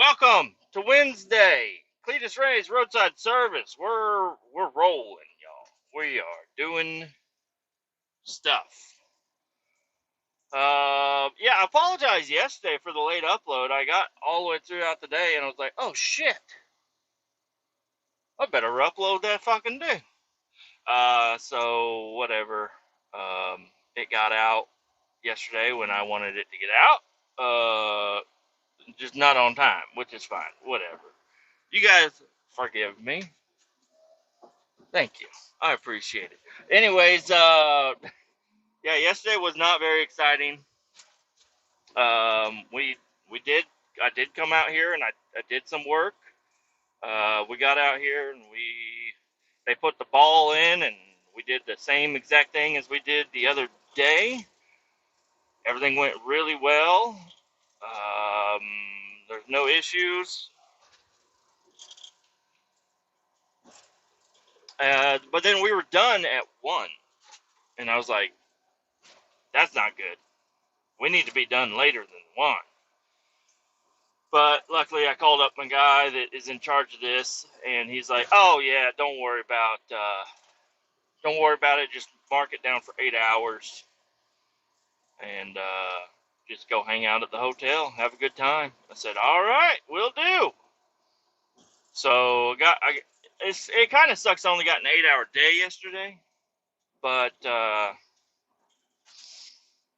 Welcome to Wednesday. Kletus Ray's Roadside Service. We're rolling, y'all. We are doing stuff. Yeah, I apologize yesterday for the late upload. I got all the way throughout the day and I was like, oh shit. I better upload that fucking day. So whatever. It got out yesterday when I wanted it to get out. Just not on time, which is fine. Whatever. You guys forgive me. Thank you. I appreciate it. Anyways, yeah, yesterday was not very exciting. We did. I did come out here and I did some work. We got out here and they put the ball in and we did the same exact thing as we did the other day. Everything went really well. There's no issues. But then we were done at 1. And I was like, that's not good. We need to be done later than 1. But luckily I called up my guy that is in charge of this, and he's like, oh yeah, don't worry about it. Just mark it down for 8 hours and just go hang out at the hotel. Have a good time. I said, all right, will do. So it kind of sucks I only got an 8-hour day yesterday, but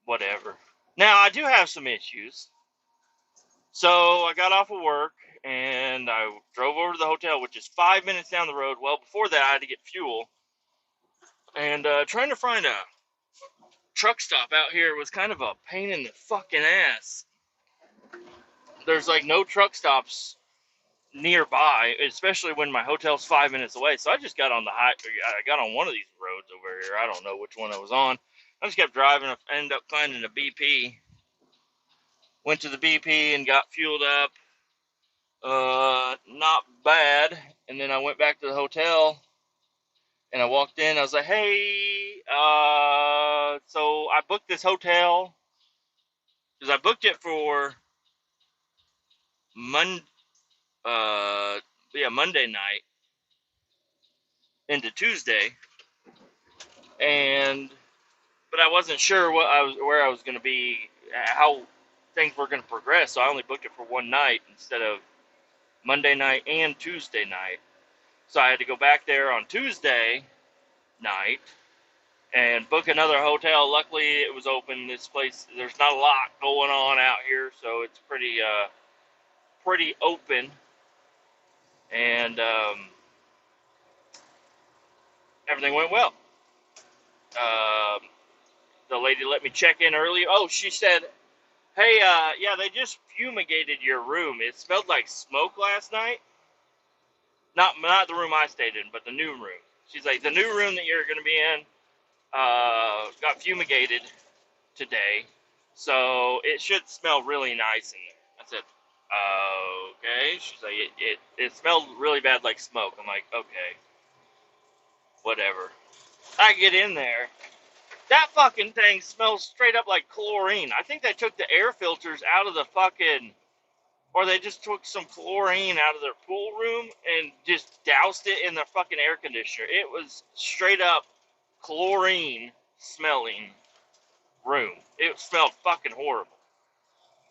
whatever. Now, I do have some issues. So I got off of work and I drove over to the hotel, which is 5 minutes down the road. Well, before that, I had to get fuel. And trying to find a truck stop out here was kind of a pain in the fucking ass. There's like no truck stops nearby, especially when my hotel's 5 minutes away. So I just got on I got on one of these roads over here. I don't know which one I was on. I just kept driving. I ended up finding a BP. Went to the BP and got fueled up. Not bad. And then I went back to the hotel and I walked in. I was like, hey, so I booked this hotel because I booked it for Monday night into Tuesday. But I wasn't sure where I was going to be, how things were going to progress. So I only booked it for one night instead of Monday night and Tuesday night. So I had to go back there on Tuesday night and book another hotel. Luckily, it was open. This place, there's not a lot going on out here, so it's pretty open. And everything went well. The lady let me check in early. Oh, she said, hey, yeah, they just fumigated your room. It smelled like smoke last night. Not the room I stayed in, but the new room. She's like, the new room that you're going to be in got fumigated today, so it should smell really nice in there. I said, okay. She's like, it smelled really bad like smoke. I'm like, okay, whatever. I get in there. That fucking thing smells straight up like chlorine. I think they took the air filters out of the fucking, or they just took some chlorine out of their pool room and just doused it in their fucking air conditioner. It was straight up chlorine smelling room. It smelled fucking horrible.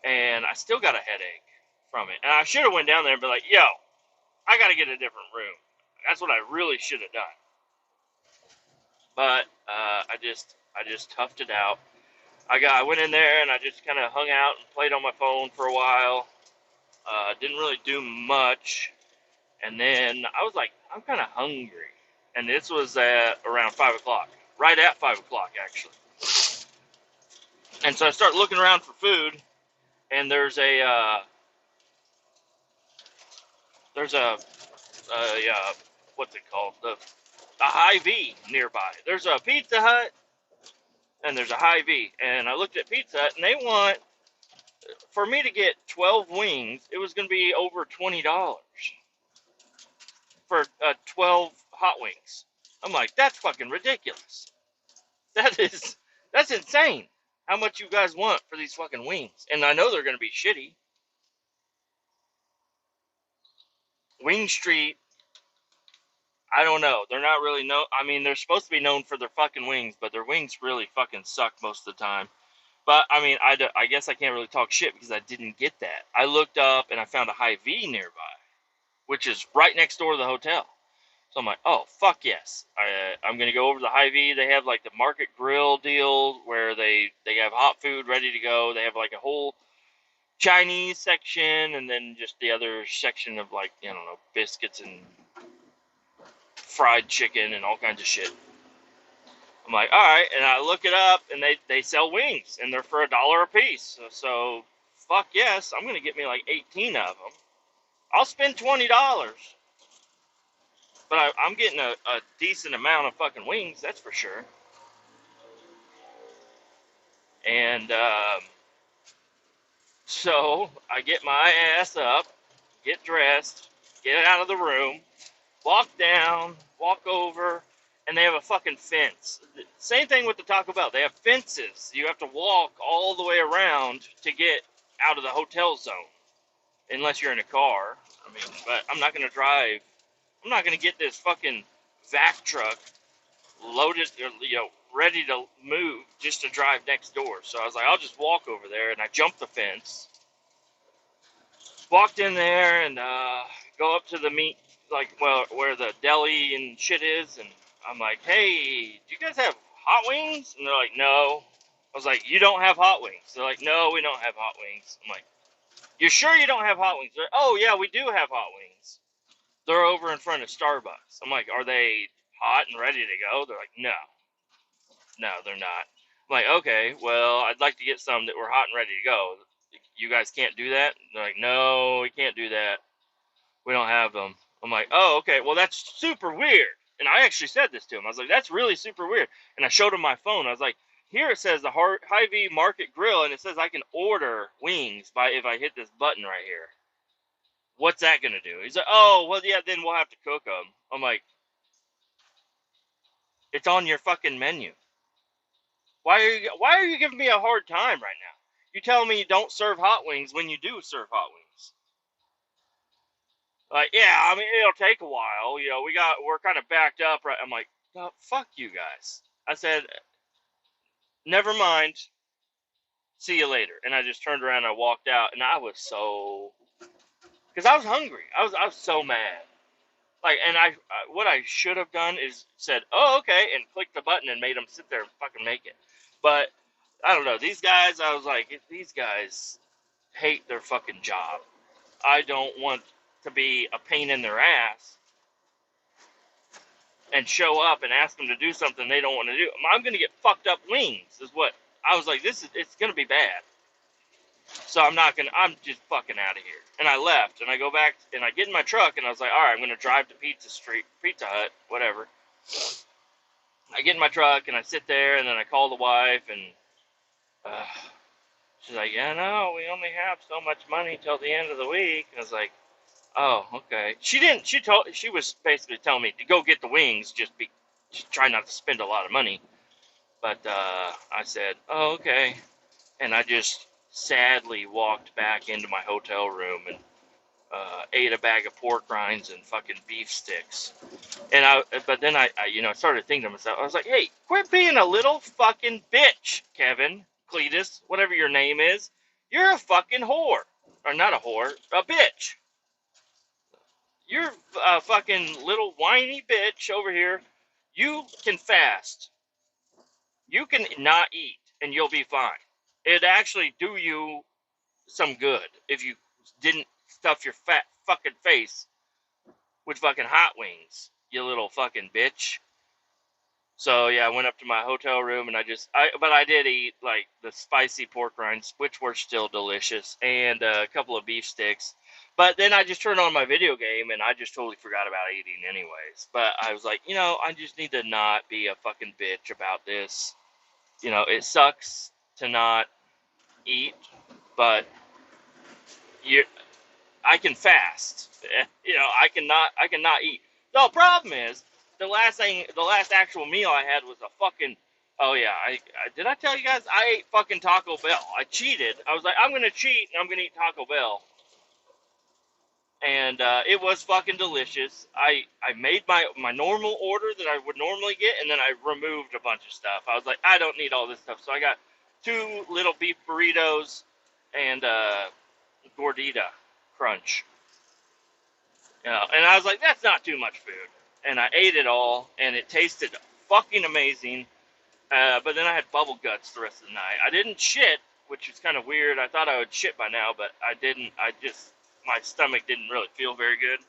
And I still got a headache from it. And I should have went down there and been like, yo, I got to get a different room. That's what I really should have done. But I just toughed it out. I went in there and I just kind of hung out and played on my phone for a while. Didn't really do much. And then I was like, I'm kind of hungry. And this was at around 5 o'clock. Right at 5 o'clock, actually. And so I start looking around for food. And there's a what's it called? A Hy-Vee nearby. There's a Pizza Hut and there's a Hy-Vee. And I looked at Pizza Hut and they want, for me to get 12 wings, it was going to be over $20 for 12 hot wings. I'm like, that's fucking ridiculous. That's insane. How much you guys want for these fucking wings? And I know they're going to be shitty. Wing Street, I don't know. They're not really known. I mean, they're supposed to be known for their fucking wings, but their wings really fucking suck most of the time. But, I mean, I guess I can't really talk shit because I didn't get that. I looked up and I found a Hy-Vee nearby, which is right next door to the hotel. So I'm like, oh, fuck yes. I'm going to go over to the Hy-Vee. They have, like, the Market Grill deal where they have hot food ready to go. They have, like, a whole Chinese section and then just the other section of, like, I don't know, biscuits and fried chicken and all kinds of shit. I'm like, all right, and I look it up, and they sell wings, and they're for $1 a piece. So fuck yes, I'm gonna get me like 18 of them. I'll spend $20, but I'm getting a decent amount of fucking wings, that's for sure. And so I get my ass up, get dressed, get out of the room, walk down, walk over, and they have a fucking fence. Same thing with the Taco Bell. They have fences. You have to walk all the way around to get out of the hotel zone, unless you're in a car. I mean, but I'm not going to drive. I'm not going to get this fucking vac truck loaded, ready to move just to drive next door. So I was like, I'll just walk over there, and I jumped the fence. Walked in there and go up to the meat, where the deli and shit is, and I'm like, hey, do you guys have hot wings? And they're like, no. I was like, you don't have hot wings? They're like, no, we don't have hot wings. I'm like, you sure you don't have hot wings? They're like, oh, yeah, we do have hot wings. They're over in front of Starbucks. I'm like, are they hot and ready to go? They're like, no, they're not. I'm like, okay, well, I'd like to get some that were hot and ready to go. You guys can't do that? They're like, no, we can't do that. We don't have them. I'm like, oh, okay, well, that's super weird. And I actually said this to him. I was like, that's really super weird. And I showed him my phone. I was like, here it says the Hy-Vee Market Grill, and it says I can order wings if I hit this button right here. What's that going to do? He's like, oh, well, yeah, then we'll have to cook them. I'm like, it's on your fucking menu. Why are you giving me a hard time right now? You telling me you don't serve hot wings when you do serve hot wings. Like, yeah, I mean, it'll take a while. We're kind of backed up, right? I'm like, no, fuck you guys. I said, never mind. See you later. And I just turned around and I walked out, and I was so, because I was hungry. I was so mad. Like, and what I should have done is said, oh, okay, and clicked the button and made them sit there and fucking make it. But I don't know. These guys, I was like, these guys hate their fucking job. I don't want to be a pain in their ass and show up and ask them to do something they don't want to do. I'm going to get fucked up wings is what I was like, it's going to be bad. So I'm just fucking out of here. And I left and I go back and I get in my truck and I was like, all right, I'm going to drive to Pizza Hut, whatever. I get in my truck and I sit there and then I call the wife and she's like, yeah, no, we only have so much money till the end of the week. And I was like, oh, okay. She was basically telling me to go get the wings, just try not to spend a lot of money. But I said, oh, okay. And I just sadly walked back into my hotel room and ate a bag of pork rinds and fucking beef sticks. But then I started thinking to myself, I was like, hey, quit being a little fucking bitch, Kevin, Kletus, whatever your name is. You're a fucking whore. Or not a whore, a bitch. You're a fucking little whiny bitch over here. You can fast. You can not eat, and you'll be fine. It'd actually do you some good if you didn't stuff your fat fucking face with fucking hot wings, you little fucking bitch. So yeah, I went up to my hotel room and but I did eat like the spicy pork rinds, which were still delicious, and a couple of beef sticks. But then I just turned on my video game and I just totally forgot about eating anyways. But I was like, I just need to not be a fucking bitch about this. It sucks to not eat, but I can fast. I cannot eat. The problem is the last actual meal I had was a fucking. Oh yeah, did I tell you guys I ate fucking Taco Bell? I cheated. I was like, I'm gonna cheat and I'm gonna eat Taco Bell. and it was fucking delicious. I made my normal order that I would normally get, and then I removed a bunch of stuff. I was like, I don't need all this stuff, so I got 2 little beef burritos and gordita crunch. And I was like, that's not too much food, and I ate it all, and it tasted fucking amazing. But then I had bubble guts the rest of the night. I didn't shit, which is kind of weird. I thought I would shit by now, but I didn't. My stomach didn't really feel very good.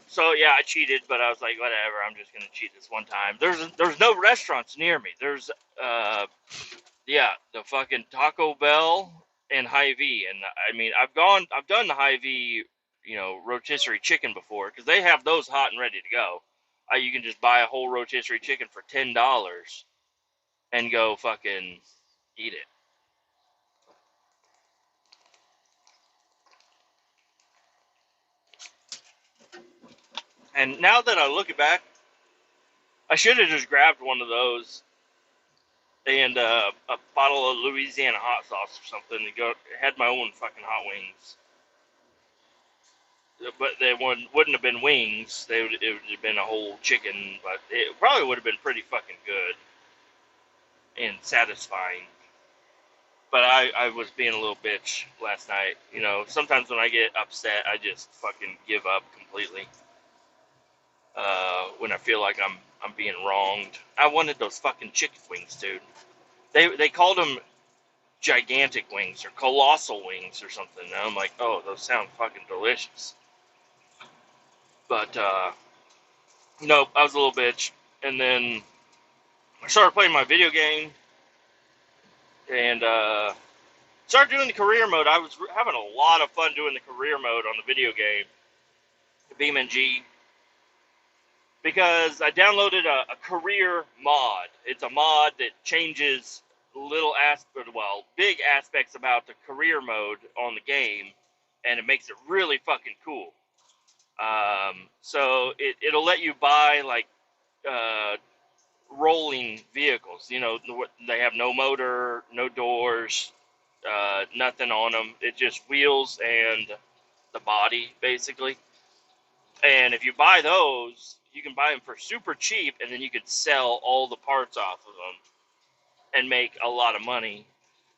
So yeah, I cheated, but I was like, whatever, I'm just gonna cheat this one time. There's no restaurants near me. There's yeah, the fucking Taco Bell and Hy-Vee, and I mean, I've done the Hy-Vee, rotisserie chicken before, because they have those hot and ready to go. You can just buy a whole rotisserie chicken for $10 and go fucking eat it. And now that I look back, I should have just grabbed one of those and a bottle of Louisiana hot sauce or something to go. Had my own fucking hot wings, but they wouldn't have been wings. It would have been a whole chicken, but it probably would have been pretty fucking good and satisfying. But I was being a little bitch last night. Sometimes when I get upset, I just fucking give up completely. When I feel like I'm being wronged. I wanted those fucking chicken wings, dude. They called them gigantic wings or colossal wings or something. And I'm like, oh, those sound fucking delicious. But nope, I was a little bitch. And then I started playing my video game and started doing the career mode. I was having a lot of fun doing the career mode on the video game, BeamNG. Because I downloaded a career mod. It's a mod that changes big aspects about the career mode on the game, and it makes it really fucking cool. So it'll let you buy like rolling vehicles. They have no motor, no doors, nothing on them. It just wheels and the body, basically. And if you buy those, you can buy them for super cheap, and then you could sell all the parts off of them and make a lot of money.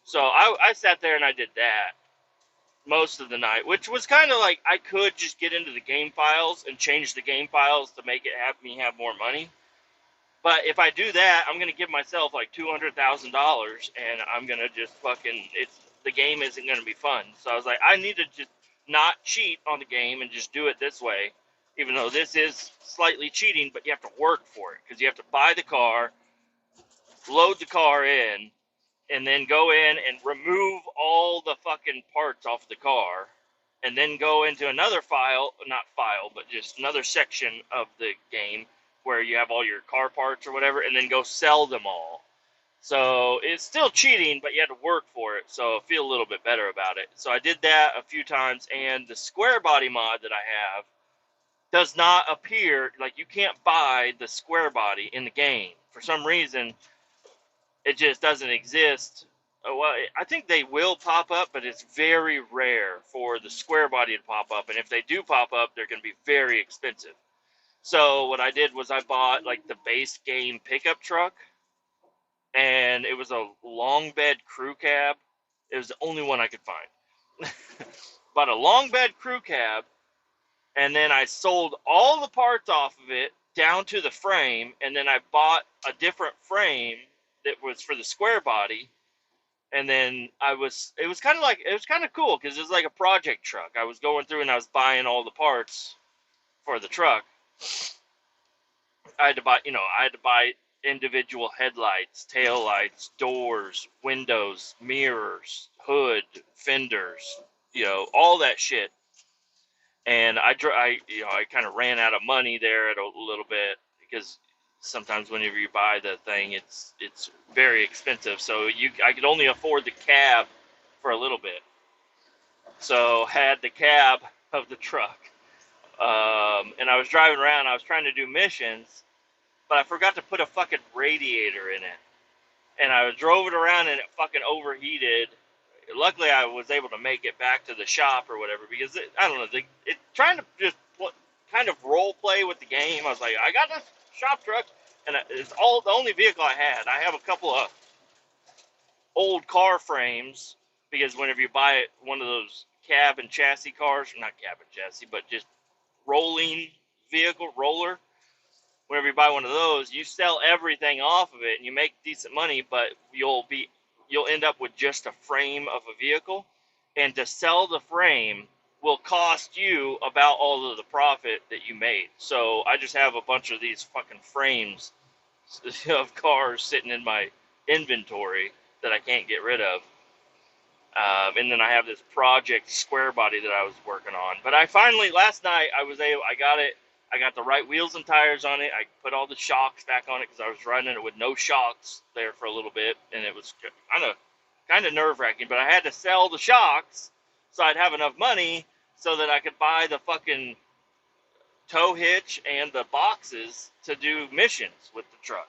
So I sat there and I did that most of the night, which was kind of like I could just get into the game files and change the game files to make it have more money. But if I do that, I'm going to give myself like $200,000, and I'm going to just the game isn't going to be fun. So I was like, I need to just not cheat on the game and just do it this way. Even though this is slightly cheating, but you have to work for it, because you have to buy the car, load the car in, and then go in and remove all the fucking parts off the car, and then go into another but just another section of the game where you have all your car parts or whatever, and then go sell them all. So it's still cheating, but you had to work for it, so I feel a little bit better about it. So I did that a few times, and the square body mod that I have does not appear, like you can't buy the square body in the game. For some reason, it just doesn't exist. Well, I think they will pop up, but it's very rare for the square body to pop up. And if they do pop up, they're going to be very expensive. So what I did was I bought like the base game pickup truck, and it was a long bed crew cab. It was the only one I could find. Bought a long bed crew cab, and then I sold all the parts off of it down to the frame, and then I bought a different frame that was for the square body, and then it was kind of cool, because it was like a project truck. I was going through and I was buying all the parts for the truck. I had to buy individual headlights, tail lights, doors, windows, mirrors, hood, fenders, all that shit. And I kind of ran out of money there at a little bit, because sometimes whenever you buy the thing, it's very expensive. So I could only afford the cab for a little bit. So had the cab of the truck, and I was driving around. I was trying to do missions, but I forgot to put a fucking radiator in it, and I drove it around, and it fucking overheated. luckily I was able to make it back to the shop or whatever because I don't know, it trying to just kind of role play with the game. I was like, I got this shop truck, and it's all the only vehicle I had. I have a couple of old car frames because whenever you buy one of those cab and chassis cars, not cab and chassis, but just rolling vehicle roller. Whenever you buy one of those, you sell everything off of it and you make decent money, but you'll end up with just a frame of a vehicle, and to sell the frame will cost you about all of the profit that you made. So I just have a bunch of these fucking frames of cars sitting in my inventory that I can't get rid of. And then I have this project square body that I was working on. But I finally, last night, I got it. I got the right wheels and tires on it. I put all the shocks back on it because I was running it with no shocks there for a little bit. And it was kind of nerve-wracking. But I had to sell the shocks so I'd have enough money so that I could buy the fucking tow hitch and the boxes to do missions with the truck.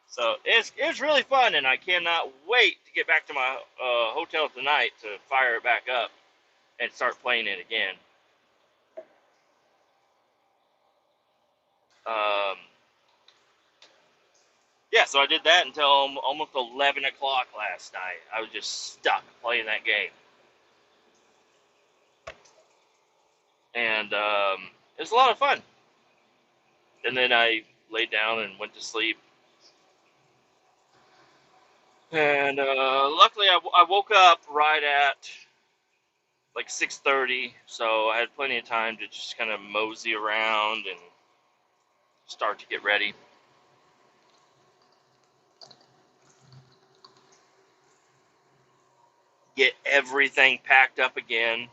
So it's really fun, and I cannot wait to get back to my hotel tonight to fire it back up and start playing it again. Yeah, so I did that until almost 11 o'clock last night. I was just stuck playing that game. And it was a lot of fun. And then I laid down and went to sleep. And luckily I woke up right at like 6:30, so I had plenty of time to just kind of mosey around and start to get ready. Get everything packed up again.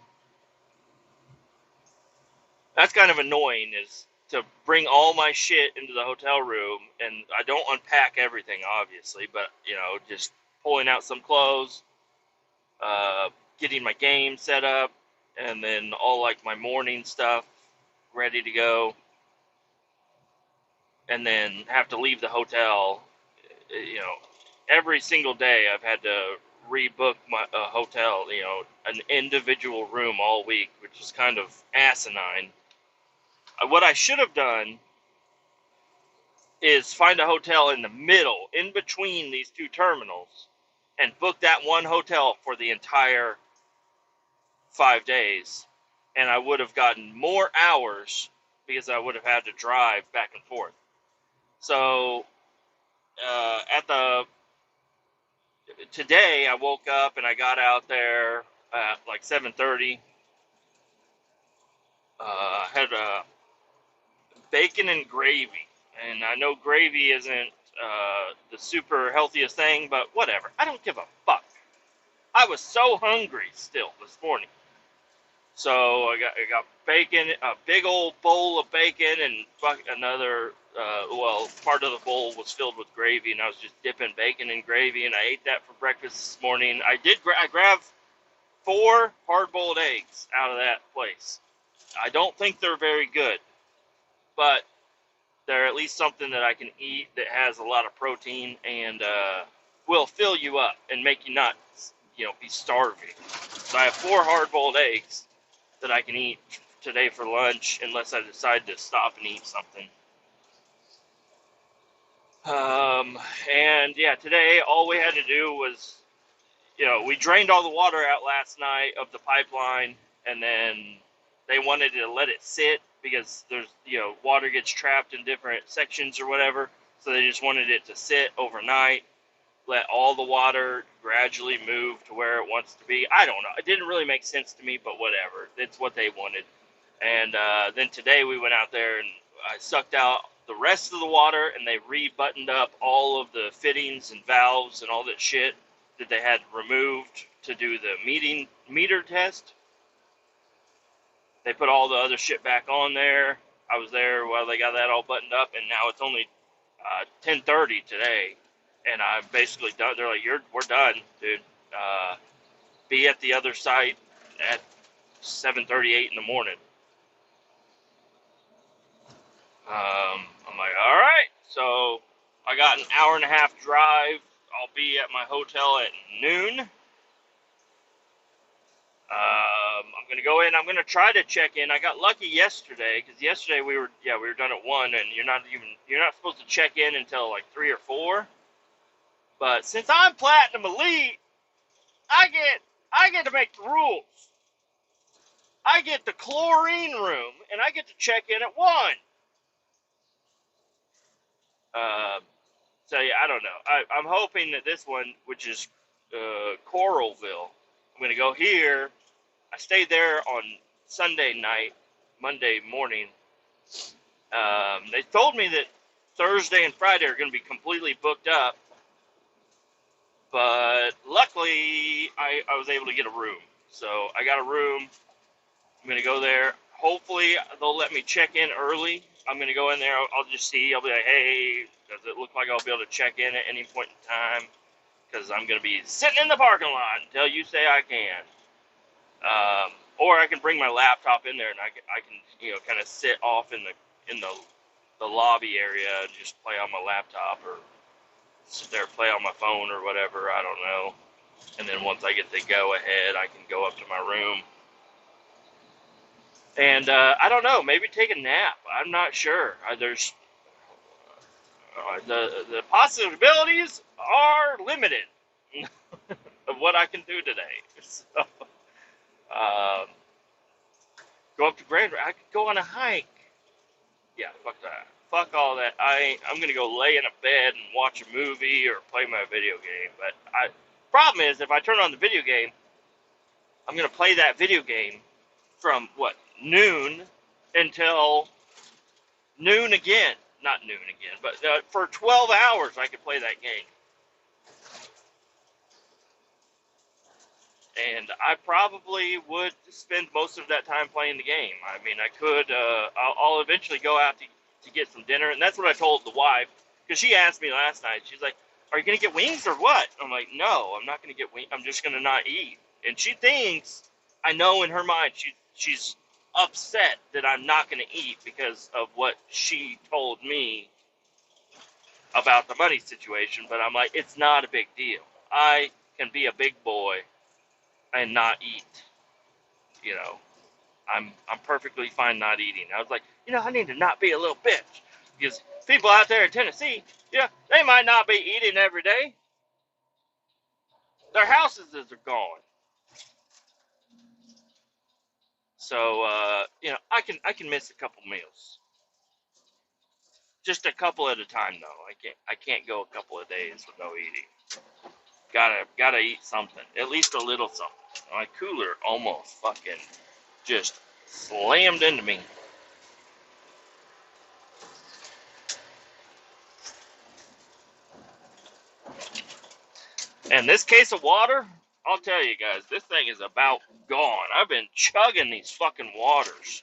That's kind of annoying, is to bring all my shit into the hotel room, and I don't unpack everything, obviously, but, just pulling out some clothes, getting my game set up, and then all, like, my morning stuff ready to go, and then have to leave the hotel. Every single day I've had to rebook my hotel, an individual room all week, which is kind of asinine. What I should have done is find a hotel in the middle, in between these two terminals, and book that one hotel for the entire 5 days. And I would have gotten more hours because I would have had to drive back and forth. So, today I woke up and I got out there at like 7:30. Had bacon and gravy. And I know gravy isn't the super healthiest thing, but whatever. I don't give a fuck. I was so hungry still this morning. So I got bacon, a big old bowl of bacon, and another, part of the bowl was filled with gravy, and I was just dipping bacon in gravy, and I ate that for breakfast this morning. I grabbed 4 hard-boiled eggs out of that place. I don't think they're very good, but they're at least something that I can eat that has a lot of protein and will fill you up and make you not, be starving. So I have 4 hard-boiled eggs that I can eat today for lunch unless I decide to stop and eat something. And yeah, today all we had to do was, we drained all the water out last night of the pipeline, and then they wanted to let it sit because there's, water gets trapped in different sections or whatever. So they just wanted it to sit overnight, let all the water gradually move to where it wants to be. I don't know. It didn't really make sense to me, but whatever. It's what they wanted. And then today we went out there and I sucked out the rest of the water, and they re-buttoned up all of the fittings and valves and all that shit that they had removed to do the meter test. They put all the other shit back on there. I was there while they got that all buttoned up, and now it's only 10:30 today, and I'm basically done. They're like, we're done, dude. Be at the other site at 7:38 in the morning. I'm like, all right. So I got an hour and a half drive. I'll be at my hotel at noon. I'm gonna go in. I'm gonna try to check in. I got lucky yesterday because yesterday we were done at 1, and you're not supposed to check in until like 3 or 4. But since I'm Platinum Elite, I get to make the rules. I get the chlorine room, and I get to check in at 1. So yeah, I don't know. I'm hoping that this one, which is Coralville, I'm gonna go here. I stayed there on Sunday night, Monday morning. They told me that Thursday and Friday are going to be completely booked up, but luckily I was able to get a room. So I got a room. I'm going to go there. Hopefully they'll let me check in early. I'm going to go in there. I'll just see. I'll be like, hey, does it look like I'll be able to check in at any point in time? Because I'm going to be sitting in the parking lot until you say I can. Or I can bring my laptop in there and I can kind of sit off in the lobby area and just play on my laptop or sit there and play on my phone or whatever. I don't know. And then once I get the go ahead, I can go up to my room. And I don't know, maybe take a nap. I'm not sure. There's the possibilities are limited of what I can do today. So, go up to Grand. I could go on a hike. Yeah, fuck that. Fuck all that. I'm gonna go lay in a bed and watch a movie or play my video game. But problem is, if I turn on the video game, I'm gonna play that video game from noon until noon again. Not noon again, but for 12 hours I could play that game. And I probably would spend most of that time playing the game. I mean, I could. I'll eventually go out to get some dinner, and that's what I told the wife, because she asked me last night. She's like, "Are you gonna get wings or what?" I'm like, "No, I'm not gonna get wings. I'm just gonna not eat." And she thinks, I know in her mind, she's upset that I'm not gonna eat because of what she told me about the money situation. But I'm like, it's not a big deal. I can be a big boy and not eat. I'm perfectly fine not eating. I was like, I need to not be a little bitch, because people out there in Tennessee, they might not be eating every day. Their houses are gone. So I can miss a couple meals, just a couple at a time though. I can't go a couple of days with no eating. Gotta eat something, at least a little something. My cooler almost fucking just slammed into me. And this case of water, I'll tell you guys, this thing is about gone. I've been chugging these fucking waters.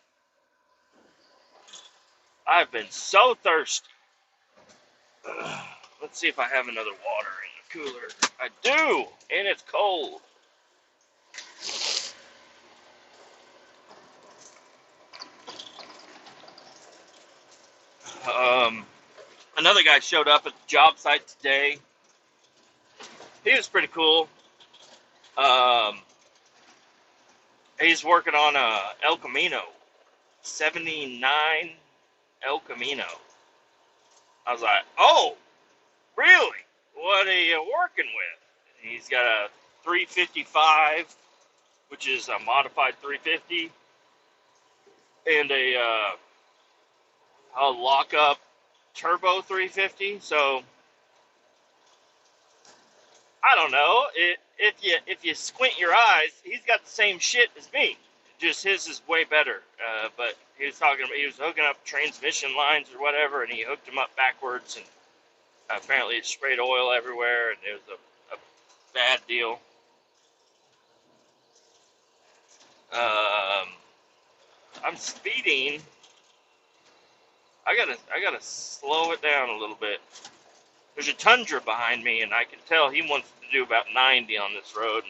I've been so thirsty. Let's see if I have another water in the cooler. I do, and it's cold. Another guy showed up at the job site today. He was pretty cool. He's working on a El Camino, 79 El Camino. I was like, oh, really? What are you working with? He's got a 355, which is a modified 350, and a lock-up turbo 350. So I don't know. If you squint your eyes, he's got the same shit as me. Just his is way better. But he was hooking up transmission lines or whatever, and he hooked them up backwards, and apparently it sprayed oil everywhere, and it was a bad deal. I'm speeding. I gotta slow it down a little bit. There's a Tundra behind me, and I can tell he wants to do about 90 on this road.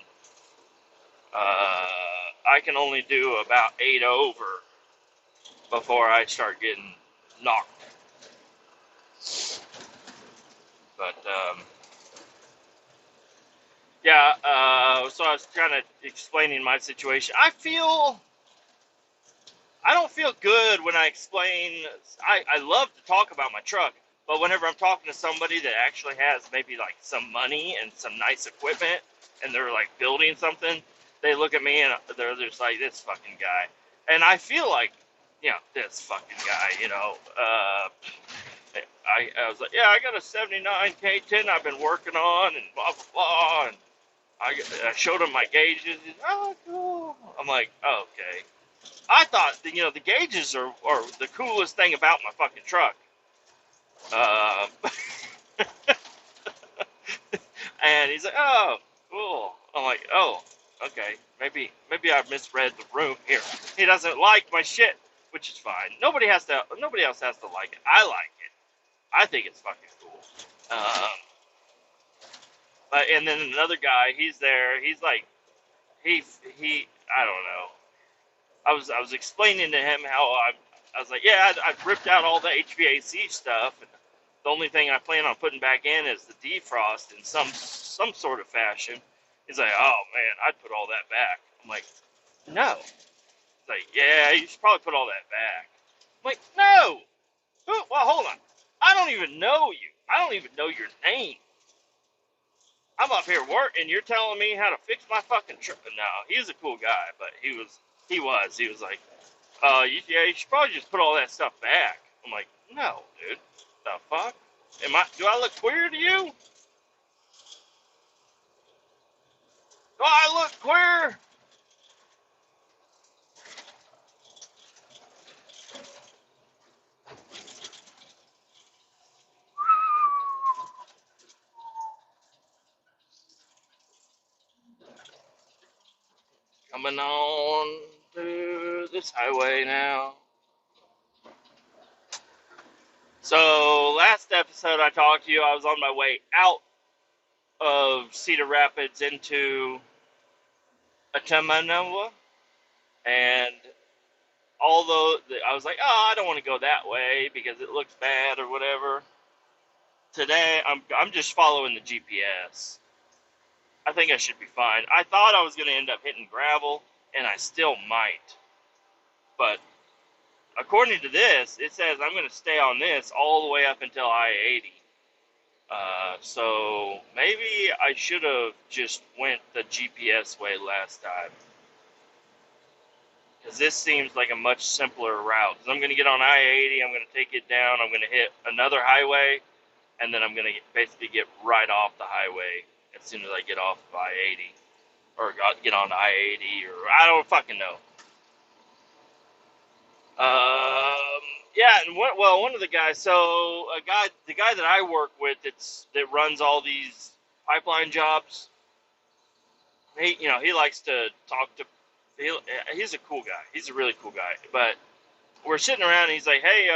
I can only do about 8 over before I start getting knocked. But Yeah. So I was kind of explaining my situation. I don't feel good when I explain. I love to talk about my truck, but whenever I'm talking to somebody that actually has maybe like some money and some nice equipment, and they're like building something, they look at me and they're just like, this fucking guy. And I feel like, this fucking guy, I was like, yeah, I got a 79 K10 I've been working on, and blah, blah, blah. And I showed him my gauges. And, oh, cool. I'm like, oh, okay. I thought, the gauges are the coolest thing about my fucking truck. Uh, and he's like, oh, cool. I'm like, oh, okay. Maybe I misread the room here. He doesn't like my shit, which is fine. Nobody else has to like it. I like it. I think it's fucking cool. And then another guy, he's there. He's like, he. I don't know. I was explaining to him how I was like, yeah, I've ripped out all the HVAC stuff, and the only thing I plan on putting back in is the defrost in some sort of fashion. He's like, oh man, I'd put all that back. I'm like, no. He's like, yeah, you should probably put all that back. I'm like, no. Well, hold on. I don't even know you. I don't even know your name. I'm up here working. You're telling me how to fix my fucking truck. No, he was a cool guy, but he was like, you should probably just put all that stuff back. I'm like, no, dude. The fuck? Do I look queer to you? Do I look queer? Coming on to this highway now. So, last episode I talked to you, I was on my way out of Cedar Rapids into Atamanoa, and although I was like, oh, I don't want to go that way because it looks bad or whatever. Today, I'm just following the GPS. I think I should be fine. I thought I was going to end up hitting gravel, and I still might. But according to this, it says I'm going to stay on this all the way up until I-80. So maybe I should have just went the GPS way last time. Because this seems like a much simpler route. Because I'm going to get on I-80, I'm going to take it down, I'm going to hit another highway, and then I'm going to basically get right off the highway as soon as I get off of I-80. Or get on I-80, or I don't fucking know. Yeah, and one of the guys, the guy that I work with, that runs all these pipeline jobs, he likes to talk to, he's a cool guy. He's a really cool guy. But we're sitting around, and he's like, hey,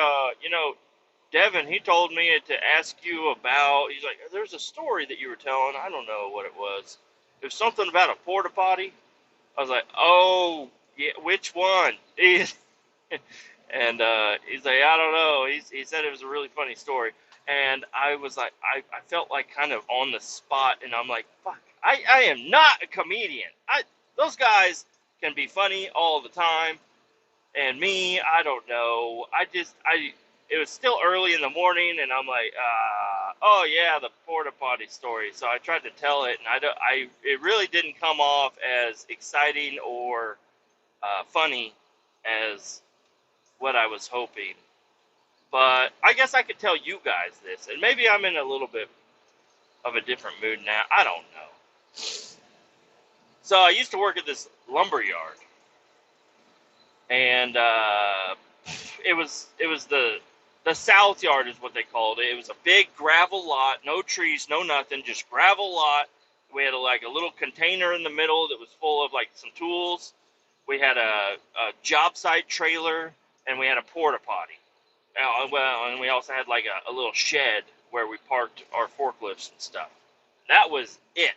Devin, he told me to ask you about, he's like, there's a story that you were telling. I don't know what it was. It was something about a porta potty. I was like, oh, yeah, which one? And he's like, I don't know. He said it was a really funny story. And I was like, I felt like kind of on the spot. And I'm like, fuck, I am not a comedian. Those guys can be funny all the time. And me, I don't know. It was still early in the morning, and I'm like, oh yeah, the porta potty story. So I tried to tell it, and it really didn't come off as exciting or funny as what I was hoping. But I guess I could tell you guys this, and maybe I'm in a little bit of a different mood now. I don't know. So I used to work at this lumber yard, and it was the south yard is what they called it. It was a big gravel lot, no trees, no nothing, just gravel lot. We had a little container in the middle that was full of like some tools. We had a job site trailer, and we had a porta potty. And we also had like a little shed where we parked our forklifts and stuff. That was it,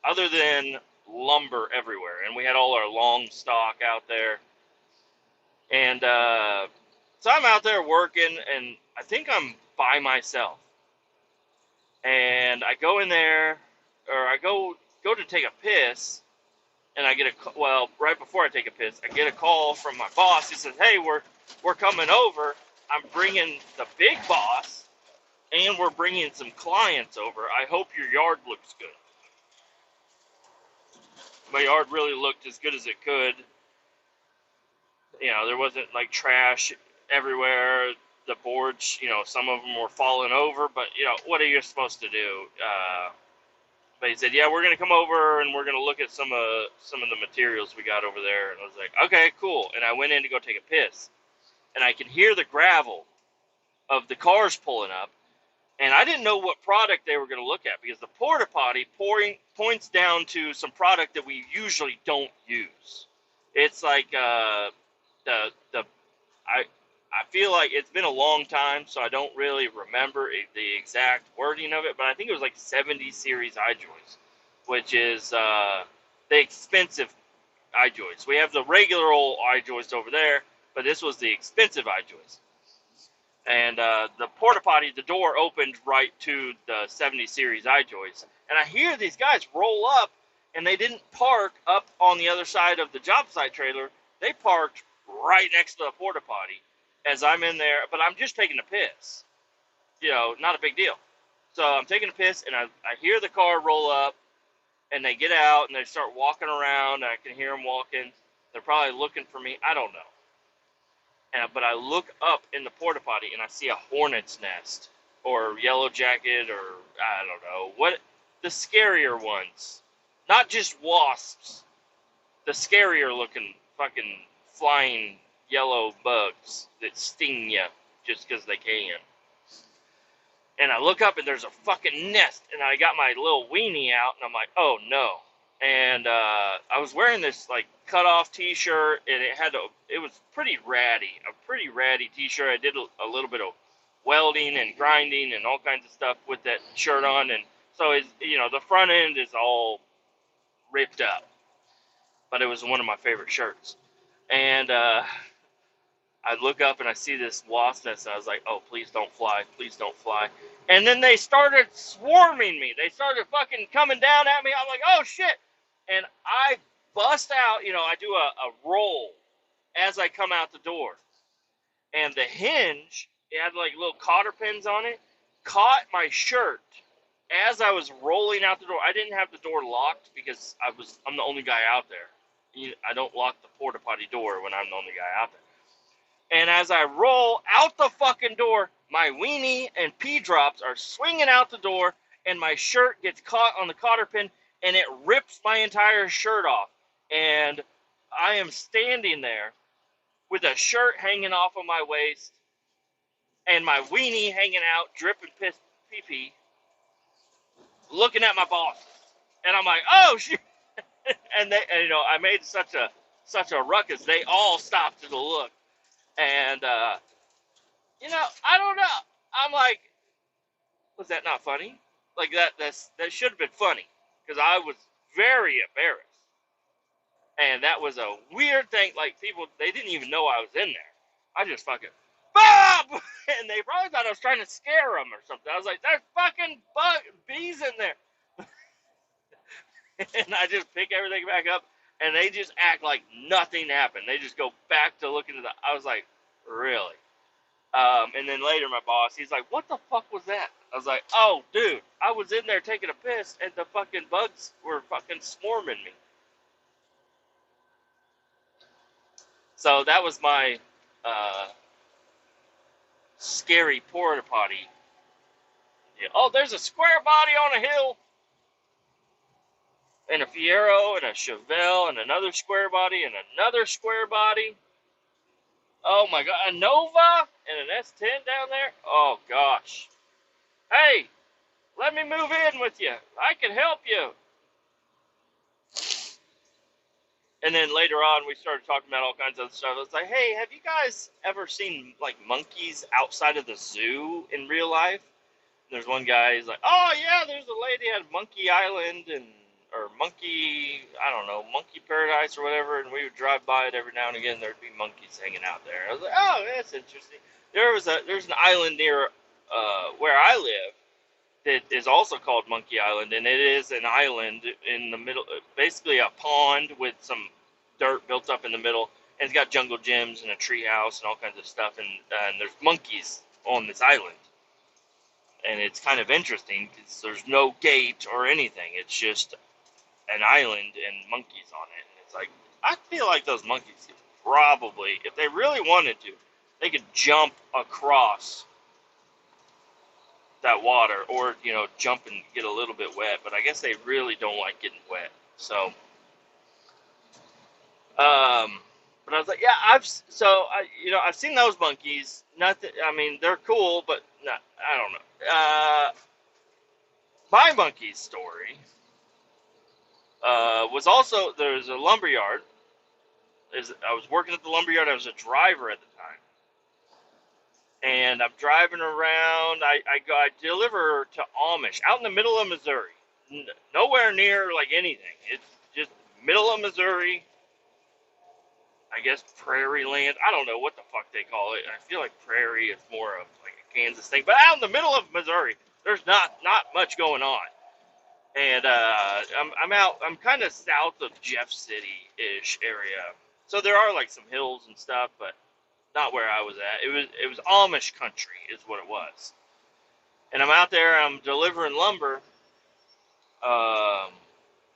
other than lumber everywhere. And we had all our long stock out there. And so I'm out there working, and I think I'm by myself. And I go in there, or I go go to take a piss, and I get right before I take a piss, I get a call from my boss. He says, "Hey, we're coming over. I'm bringing the big boss, and we're bringing some clients over. I hope your yard looks good." My yard really looked as good as it could. There wasn't like trash everywhere. The boards, some of them were falling over, but what are you supposed to do? But he said, "Yeah, we're gonna come over and we're gonna look at some of the materials we got over there." And I was like, "Okay, cool." And I went in to go take a piss, and I can hear the gravel of the cars pulling up, and I didn't know what product they were gonna look at because the porta potty points down to some product that we usually don't use. It's like I feel like it's been a long time, so I don't really remember the exact wording of it, but I think it was like 70 series I-joist, which is the expensive I-joist. We have the regular old I-joist over there, but this was the expensive I-joist. And the porta potty, the door opened right to the 70 series I-joist, and I hear these guys roll up, and they didn't park up on the other side of the job site trailer. They parked right next to the porta potty as I'm in there, but I'm just taking a piss. Not a big deal. So I'm taking a piss, and I hear the car roll up, and they get out, and they start walking around, and I can hear them walking. They're probably looking for me. I don't know. But I look up in the porta potty, and I see a hornet's nest, or yellow jacket, or I don't know. What the scarier ones. Not just wasps. The scarier looking fucking flying yellow bugs that sting you just because they can. And I look up and there's a fucking nest, and I got my little weenie out, and I'm like, oh no. And I was wearing this like cut off t-shirt, and it was pretty ratty, a pretty ratty t-shirt. I did a little bit of welding and grinding and all kinds of stuff with that shirt on, and so the front end is all ripped up, but it was one of my favorite shirts. And I look up and I see this wasp nest, and I was like, oh, please don't fly. Please don't fly. And then they started swarming me. They started fucking coming down at me. I'm like, oh, shit. And I bust out, I do a roll as I come out the door. And the hinge, it had like little cotter pins on it, caught my shirt as I was rolling out the door. I didn't have the door locked because I'm the only guy out there. I don't lock the porta potty door when I'm the only guy out there. And as I roll out the fucking door, my weenie and pee drops are swinging out the door, and my shirt gets caught on the cotter pin, and it rips my entire shirt off. And I am standing there with a shirt hanging off of my waist and my weenie hanging out, dripping piss pee-pee, looking at my bosses. And I'm like, oh, shit. And I made such a ruckus. They all stopped to look. And, I don't know. I'm like, was that not funny? Like, that should have been funny. Because I was very embarrassed. And that was a weird thing. Like, people, they didn't even know I was in there. I just fucking, Bob! And they probably thought I was trying to scare them or something. I was like, there's fucking bees in there. And I just pick everything back up. And they just act like nothing happened. They just go back to looking at I was like, really? And then later my boss, he's like, what the fuck was that? I was like, oh, dude, I was in there taking a piss, and the fucking bugs were fucking swarming me. So that was my scary porta potty. Yeah. Oh, there's a square body on a hill. And a Fiero, and a Chevelle, and another square body, and another square body. Oh my god, a Nova, and an S10 down there? Oh gosh. Hey, let me move in with you. I can help you. And then later on, we started talking about all kinds of other stuff. I was like, hey, have you guys ever seen, like, monkeys outside of the zoo in real life? And there's one guy, he's like, oh yeah, there's a lady at Monkey Island, or Monkey Paradise or whatever, and we would drive by it every now and again. There'd be monkeys hanging out there. I was like, oh, that's interesting. There's an island near where I live that is also called Monkey Island, and it is an island in the middle, basically a pond with some dirt built up in the middle, and it's got jungle gyms and a tree house and all kinds of stuff, and there's monkeys on this island, and it's kind of interesting because there's no gate or anything. It's just an island and monkeys on it, and it's like, I feel like those monkeys could probably, if they really wanted to, they could jump across that water, or jump and get a little bit wet, but I guess they really don't like getting wet. So but I was like, yeah, I've seen those monkeys. Nothing, I mean, they're cool, but not, I don't know. My monkey story was also, there's a lumber yard. I was working at the lumber yard. I was a driver at the time, and I'm driving around. I deliver to Amish out in the middle of Missouri, nowhere near like anything. It's just middle of Missouri. I guess prairie land. I don't know what the fuck they call it. I feel like prairie is more of like a Kansas thing, but out in the middle of Missouri, there's not much going on. And I'm out. I'm kind of south of Jeff City-ish area, so there are like some hills and stuff, but not where I was at. It was Amish country is what it was. And I'm out there. I'm delivering lumber.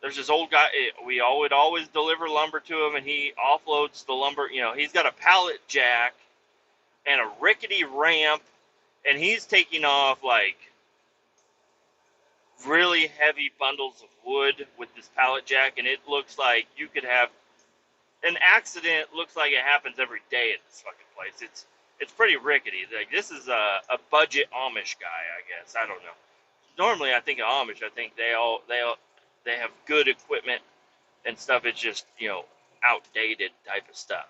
There's this old guy. We would always deliver lumber to him, and he offloads the lumber. He's got a pallet jack and a rickety ramp, and he's taking off like really heavy bundles of wood with this pallet jack, and it looks like you could have an accident. Looks like it happens every day at this fucking place. It's pretty rickety. Like, this is a budget Amish guy, I guess. I don't know. Normally, I think of Amish, I think they have good equipment and stuff. It's just, outdated type of stuff.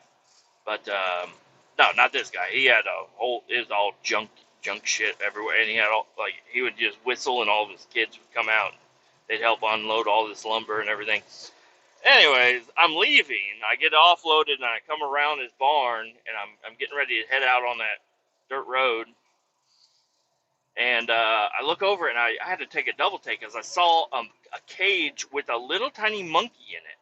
But no, not this guy. He had it was all junk shit everywhere, and he had he would just whistle, and all of his kids would come out. They'd help unload all this lumber and everything. Anyways, I'm leaving. I get offloaded, and I come around his barn, and I'm getting ready to head out on that dirt road. And I look over, and I had to take a double take as I saw a cage with a little tiny monkey in it.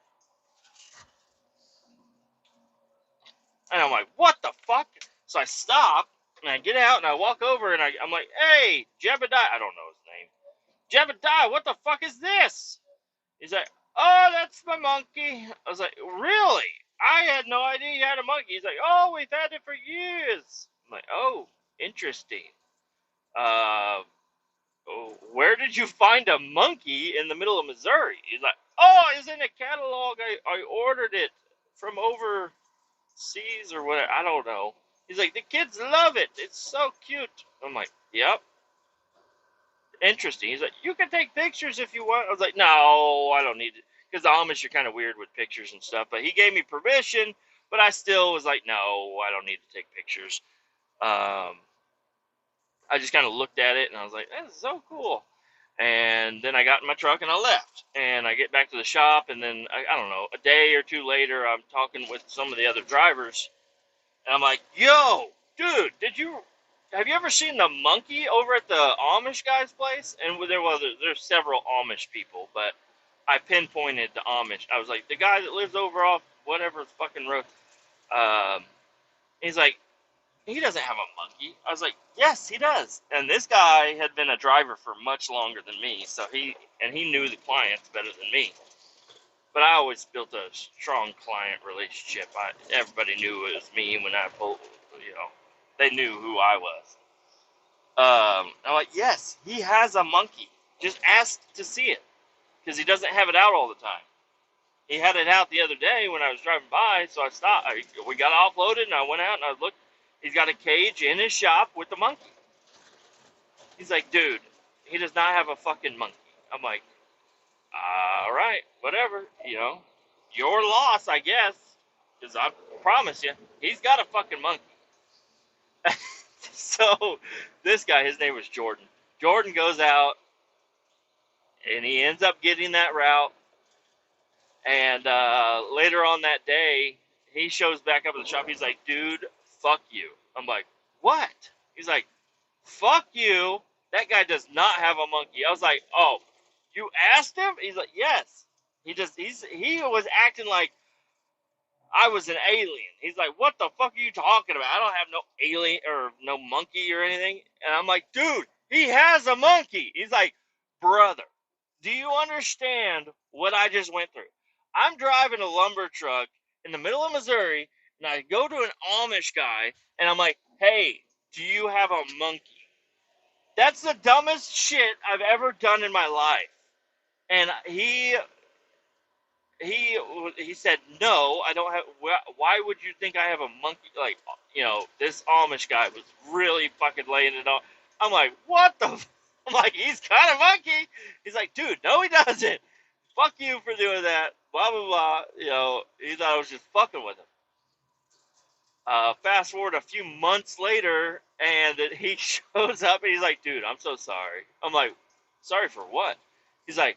And I'm like, what the fuck? So I stop, and I get out, and I walk over, and I'm like, hey, Jebediah. I don't know his name. Jebediah, what the fuck is this? He's like, oh, that's my monkey. I was like, really? I had no idea you had a monkey. He's like, oh, we've had it for years. I'm like, oh, interesting. Where did you find a monkey in the middle of Missouri? He's like, oh, it's in a catalog. I ordered it from overseas or whatever. I don't know. He's like, the kids love it. It's so cute. I'm like, yep. Interesting. He's like, you can take pictures if you want. I was like, no, I don't need it. Because the Amish are kind of weird with pictures and stuff. But he gave me permission, but I still was like, no, I don't need to take pictures. I just kind of looked at it, and I was like, that is so cool. And then I got in my truck, and I left. And I get back to the shop, and then, I don't know, a day or two later, I'm talking with some of the other drivers. And I'm like, yo, dude, have you ever seen the monkey over at the Amish guy's place? And there's several Amish people, but I pinpointed the Amish. I was like, the guy that lives over off whatever fucking road. He's like, he doesn't have a monkey. I was like, yes, he does. And this guy had been a driver for much longer than me, so he knew the clients better than me. But I always built a strong client relationship. Everybody knew it was me when I pulled, they knew who I was. I'm like, yes, he has a monkey. Just ask to see it, because he doesn't have it out all the time. He had it out the other day when I was driving by, so I stopped. We got offloaded, and I went out, and I looked. He's got a cage in his shop with the monkey. He's like, dude, he does not have a fucking monkey. I'm like, all right, whatever, your loss, I guess, because I promise you, he's got a fucking monkey. So this guy, his name was Jordan. Jordan goes out, and he ends up getting that route. And later on that day, he shows back up at the shop. He's like, dude, fuck you. I'm like, what? He's like, fuck you. That guy does not have a monkey. I was like, oh, you asked him? He's like, yes. He was acting like I was an alien. He's like, what the fuck are you talking about? I don't have no alien or no monkey or anything. And I'm like, dude, he has a monkey. He's like, brother, do you understand what I just went through? I'm driving a lumber truck in the middle of Missouri, and I go to an Amish guy, and I'm like, hey, do you have a monkey? That's the dumbest shit I've ever done in my life. And he said, no, I don't have. Why would you think I have a monkey? Like, this Amish guy was really fucking laying it on. I'm like, what the? I'm like, he's got a monkey. He's like, dude, no, he doesn't. Fuck you for doing that. Blah blah blah. He thought I was just fucking with him. Fast forward a few months later, and he shows up, and he's like, dude, I'm so sorry. I'm like, sorry for what? He's like,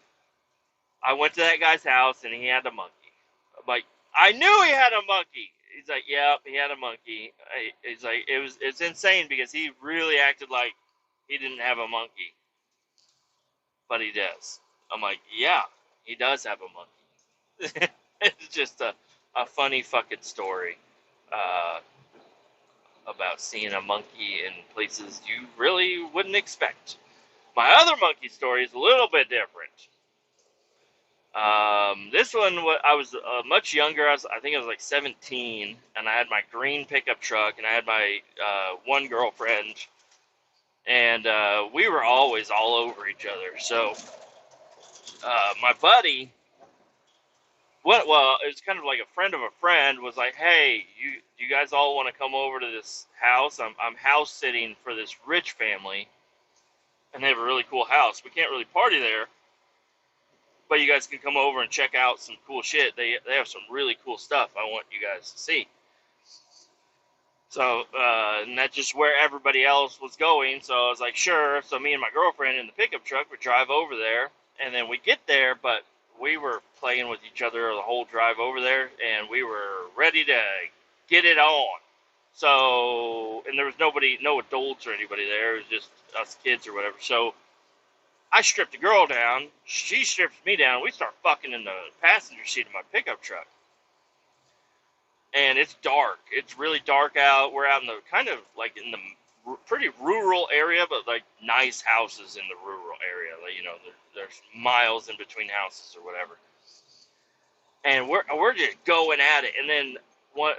I went to that guy's house, and he had a monkey. I'm like, I knew he had a monkey. He's like, yeah, he had a monkey. He's like, it's insane because he really acted like he didn't have a monkey, but he does. I'm like, yeah, he does have a monkey. It's just a funny fucking story about seeing a monkey in places you really wouldn't expect. My other monkey story is a little bit different. This one, I was much younger. I think I was like 17, and I had my green pickup truck, and I had my one girlfriend, and we were always all over each other. So my buddy, it was kind of like a friend of a friend, was like, hey, you guys all want to come over to this house? I'm house sitting for this rich family, and they have a really cool house. We can't really party there, but you guys can come over and check out some cool shit. They have some really cool stuff I want you guys to see. So, and that's just where everybody else was going. So I was like, sure. So me and my girlfriend in the pickup truck would drive over there, and then we get there, but we were playing with each other the whole drive over there, and we were ready to get it on. So, and there was no adults or anybody there. It was just us kids or whatever. So I stripped the girl down. She strips me down. We start fucking in the passenger seat of my pickup truck. And it's dark. It's really dark out. We're out in the kind of like in the pretty rural area, but like nice houses in the rural area. Like, there's miles in between houses or whatever. And we're just going at it. And then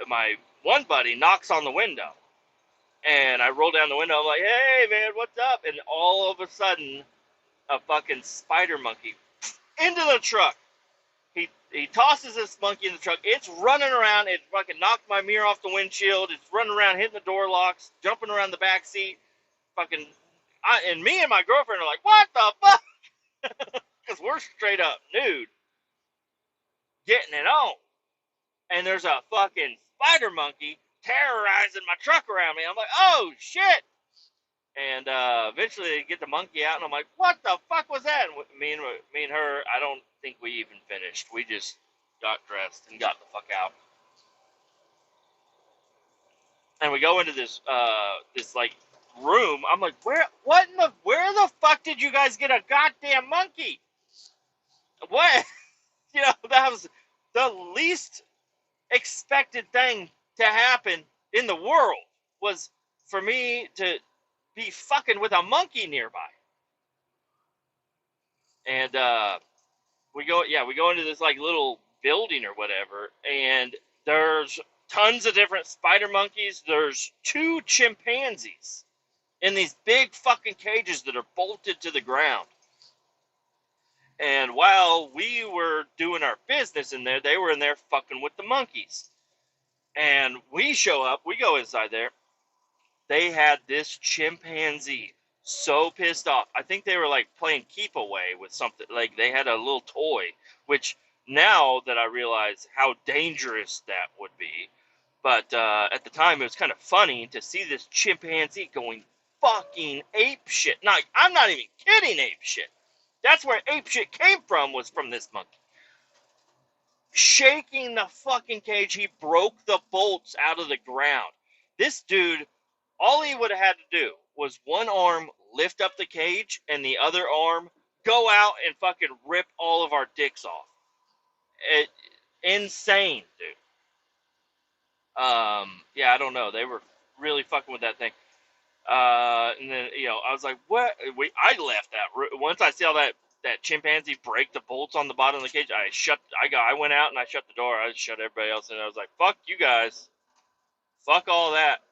my one buddy knocks on the window. And I roll down the window. I'm like, hey, man, what's up? And all of a sudden, a fucking spider monkey into the truck. He tosses this monkey in the truck. It's running around. It fucking knocked my mirror off the windshield. It's running around, hitting the door locks, jumping around the back seat. And me and my girlfriend are like, what the fuck? Because we're straight up nude, getting it on. And there's a fucking spider monkey terrorizing my truck around me. I'm like, oh shit. And eventually they get the monkey out, and I'm like, what the fuck was that? And me and her, I don't think we even finished. We just got dressed and got the fuck out. And we go into this like room. I'm like, where the fuck did you guys get a goddamn monkey? What? That was the least expected thing to happen in the world, was for me to be fucking with a monkey nearby. And we go into this like little building or whatever, and there's tons of different spider monkeys. There's 2 chimpanzees in these big fucking cages that are bolted to the ground. And while we were doing our business in there, they were in there fucking with the monkeys. And we show up, we go inside there. They had this chimpanzee so pissed off. I think they were like playing keep away with something. Like they had a little toy, which now that I realize how dangerous that would be. But at the time, it was kind of funny to see this chimpanzee going fucking ape shit. Now, I'm not even kidding, ape shit. That's where ape shit came from, was from this monkey. Shaking the fucking cage, he broke the bolts out of the ground. This dude, all he would have had to do was one arm lift up the cage, and the other arm go out and fucking rip all of our dicks off. Insane, dude. Yeah, I don't know. They were really fucking with that thing. And then, I was like, what? I left that. Once I saw that chimpanzee break the bolts on the bottom of the cage, I went out and I shut the door. I shut everybody else in. I was like, fuck you guys. Fuck all that.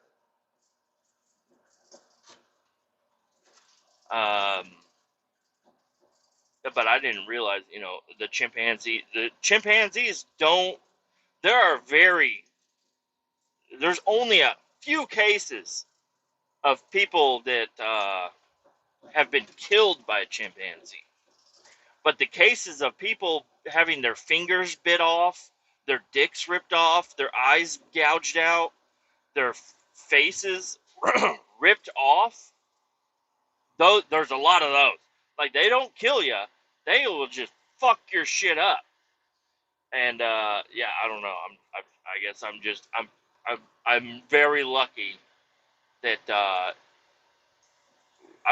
But I didn't realize, the chimpanzees don't, there's only a few cases of people that, have been killed by a chimpanzee. But the cases of people having their fingers bit off, their dicks ripped off, their eyes gouged out, their faces ripped off, there's a lot of those. Like, they don't kill you. They will just fuck your shit up. And, yeah, I don't know. I guess I'm very lucky that, I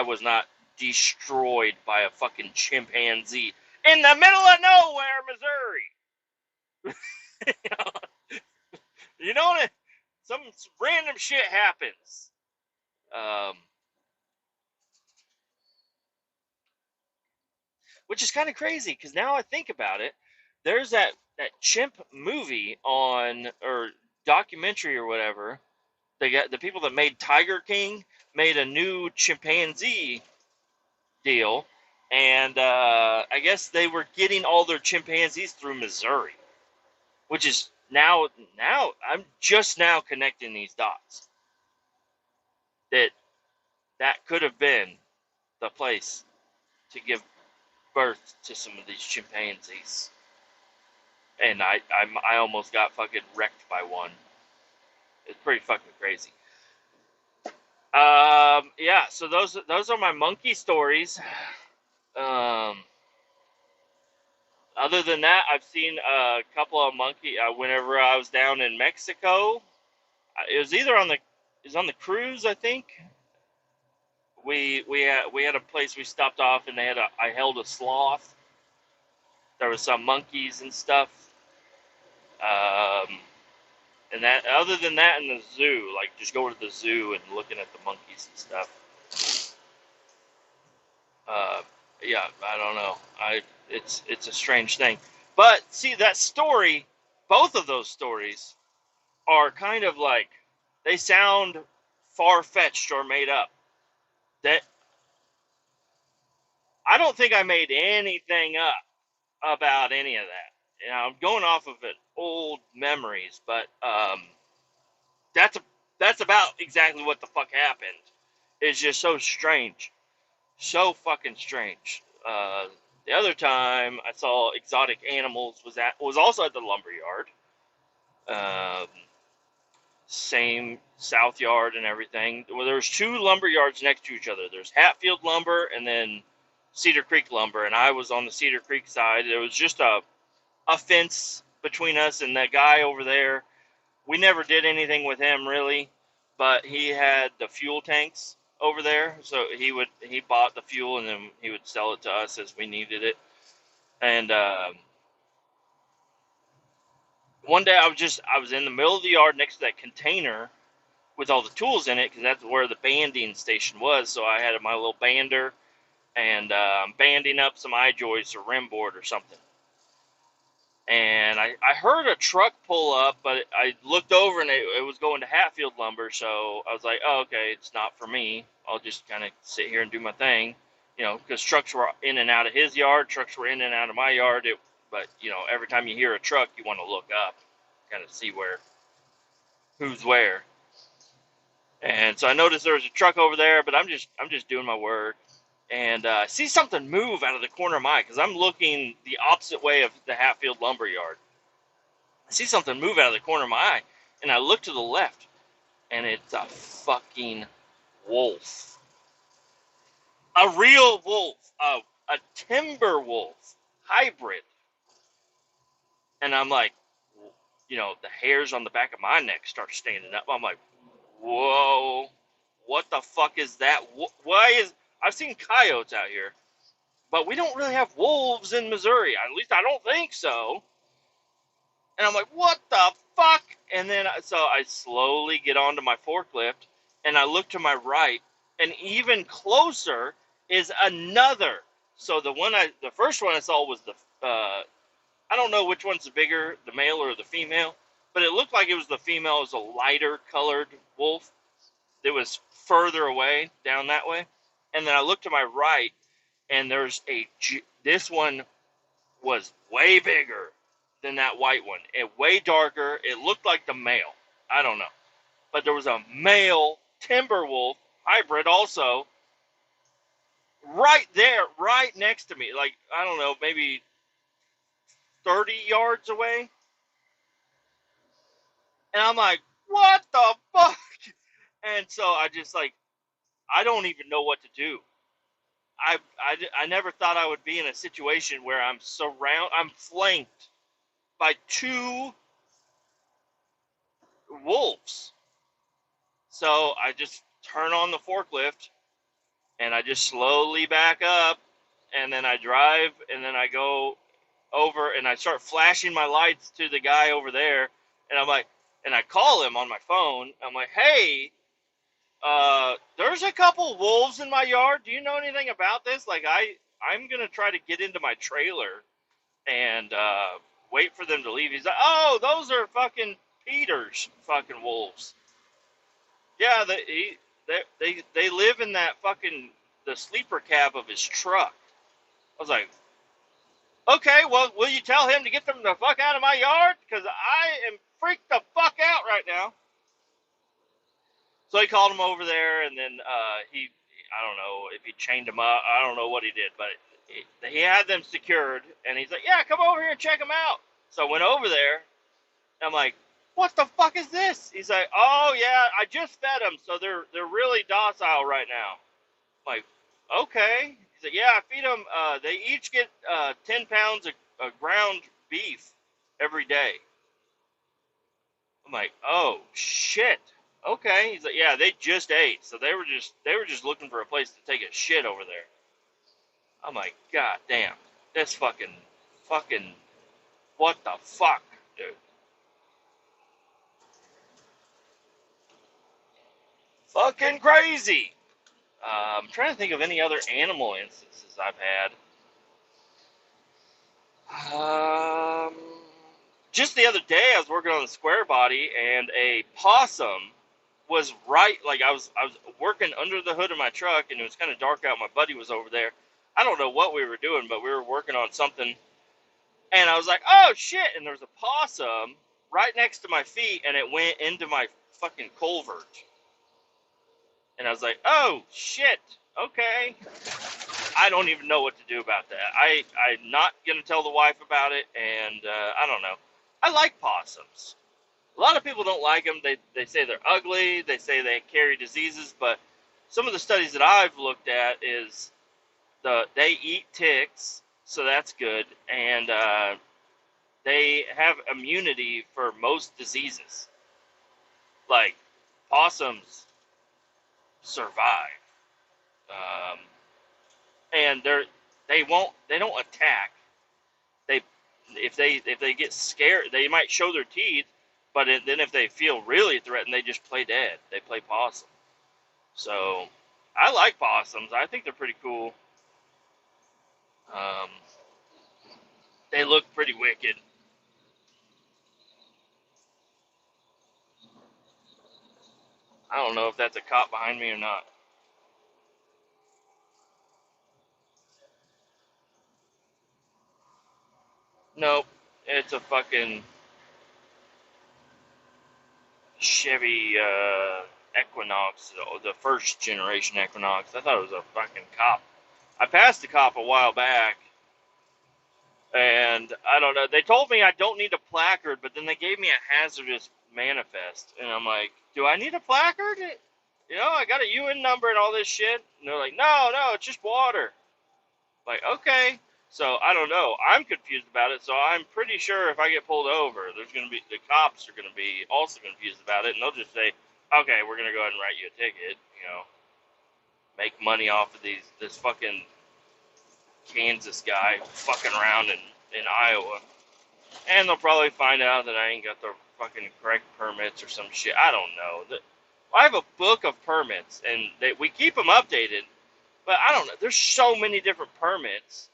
was not destroyed by a fucking chimpanzee in the middle of nowhere, Missouri. you know, some random shit happens. Which is kind of crazy, because now I think about it, there's that chimp movie or documentary or whatever. They got the people that made Tiger King made a new chimpanzee deal, and I guess they were getting all their chimpanzees through Missouri, which is now I'm just now connecting these dots. That could have been the place to give birth to some of these chimpanzees, and I almost got fucking wrecked by one. It's pretty fucking crazy. Yeah. So those are my monkey stories. Other than that, I've seen a couple of monkey. Whenever I was down in Mexico, it was either on the cruise, I think. We had a place we stopped off, and I held a sloth. There was some monkeys and stuff. And that, other than that, in the zoo, like just going to the zoo and looking at the monkeys and stuff. Yeah, I don't know. It's a strange thing. But see, that story, both of those stories are kind of like, they sound far-fetched or made up. That I don't think I made anything up about any of that. I'm going off of old memories, but that's about exactly what the fuck happened. It's just so strange. So fucking strange. The other time I saw exotic animals was also at the lumber yard. Same South Yard and everything. Well, there's two lumber yards next to each other. There's Hatfield Lumber and then Cedar Creek Lumber, and I was on the Cedar Creek side. There was just a fence between us and that guy over there. We never did anything with him really, but he had the fuel tanks over there, so he bought the fuel and then he would sell it to us as we needed it. And one day I was in the middle of the yard next to that container with all the tools in it, because that's where the banding station was. So I had my little bander, and I'm banding up some I-joists or rim board or something. And I heard a truck pull up, but I looked over and it was going to Hatfield Lumber, so I was like, oh, okay, it's not for me. I'll just kind of sit here and do my thing, because trucks were in and out of his yard, trucks were in and out of my yard. But every time you hear a truck, you want to look up, kind of see who's where. And so I noticed there was a truck over there, but I'm just doing my work. And I see something move out of the corner of my eye, because I'm looking the opposite way of the Hatfield Lumber Yard. I see something move out of the corner of my eye, and I look to the left, and it's a fucking wolf. A real wolf. A timber wolf. Hybrid. And I'm like, the hairs on the back of my neck start standing up. I'm like, whoa, what the fuck is that? I've seen coyotes out here, but we don't really have wolves in Missouri. At least I don't think so. And I'm like, what the fuck? And then so I slowly get onto my forklift, and I look to my right, and even closer is another. So the first one I saw was I don't know which one's the bigger, the male or the female, but it looked like it was the female. It was a lighter colored wolf. It was further away down that way. And then I looked to my right, and this one was way bigger than that white one, and way darker. It looked like the male. I don't know. But there was a male timber wolf hybrid also right there, right next to me. Like, I don't know, maybe 30 yards away. And I'm like, what the fuck? And so I just like, I don't even know what to do. I never thought I would be in a situation where I'm flanked by two wolves. So I just turn on the forklift, and I just slowly back up, and then I drive, and then I go over, and I start flashing my lights to the guy over there, and I'm like, and I call him on my phone. I'm like, hey, there's a couple wolves in my yard. Do you know anything about this? Like, I'm gonna try to get into my trailer and wait for them to leave. He's like, oh, those are fucking Peter's fucking wolves. Yeah, they live in that fucking the sleeper cab of his truck. I was like, okay, well, will you tell him to get them the fuck out of my yard? Because I am freaked the fuck out right now. So he called him over there, and then I don't know if he chained them up. I don't know what he did, but he had them secured, and he's like, yeah, come over here and check them out. So I went over there, and I'm like, what the fuck is this? He's like, oh, yeah, I just fed them, so they're really docile right now. I'm like, okay. He's like, yeah, I feed them. They each get 10 pounds of ground beef every day. I'm like, oh, shit. Okay. He's like, yeah, they just ate, so they were just looking for a place to take a shit over there. I'm like, god damn, that's fucking, what the fuck, dude? Fucking crazy. I'm trying to think of any other animal instances I've had. Just the other day, I was working on the square body, and a possum was right. Like I was working under the hood of my truck, and it was kind of dark out. My buddy was over there. I don't know what we were doing, but we were working on something, and I was like, "Oh shit!" And there was a possum right next to my feet, and it went into my fucking culvert. And I was like, "Oh shit! Okay." I don't even know what to do about that. I'm not gonna tell the wife about it, and I don't know. I like possums. A lot of people don't like them. They say they're ugly. They say they carry diseases. But some of the studies that I've looked at is they eat ticks, so that's good, and they have immunity for most diseases. Like possums survive, um, and they don't attack. They if they get scared, they might show their teeth. But then if they feel really threatened, they just play dead. They play possum. So I like possums. I think they're pretty cool. Um, they look pretty wicked. I don't know if that's a cop behind me or not. Nope. It's a fucking Chevy Equinox, the first generation Equinox. I thought it was a fucking cop. I passed the cop a while back, and I don't know. They told me I don't need a placard, but then they gave me a hazardous manifest, and I'm like, do I need a placard? You know, I got a UN number and all this shit. And they're like, no, it's just water. Like, okay. So I don't know. I'm confused about it. So I'm pretty sure if I get pulled over, the cops are gonna be also confused about it, and they'll just say, okay, we're gonna go ahead and write you a ticket. You know. make money off of this fucking Kansas guy fucking around in Iowa. And they'll probably find out that I ain't got the fucking correct permits or some shit. I don't know. I have a book of permits, and we keep them updated, but I don't know. There's so many different permits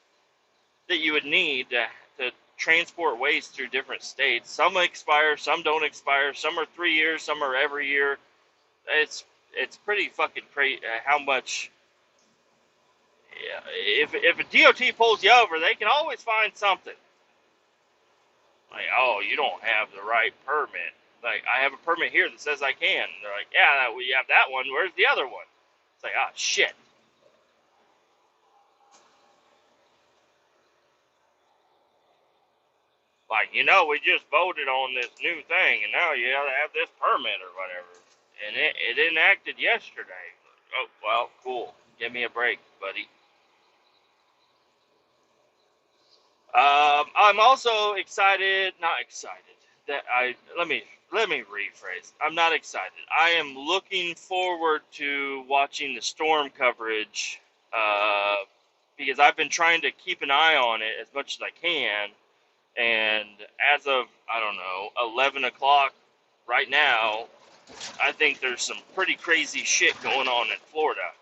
that you would need to transport waste through different states. Some expire, some don't expire, some are 3 years, some are every year. It's pretty fucking crazy how much. Yeah, if a DOT pulls you over, they can always find something. Like, oh, you don't have the right permit. Like, I have a permit here that says I can. And they're like, yeah, we have that one. Where's the other one? It's like, ah, shit. Like, we just voted on this new thing, and now you gotta have this permit or whatever. And it enacted yesterday. Oh, well, cool. Give me a break, buddy. I'm also excited, not excited, let me rephrase. I'm not excited. I am looking forward to watching the storm coverage, because I've been trying to keep an eye on it as much as I can. And as of, I don't know, 11 o'clock right now, I think there's some pretty crazy shit going on in Florida.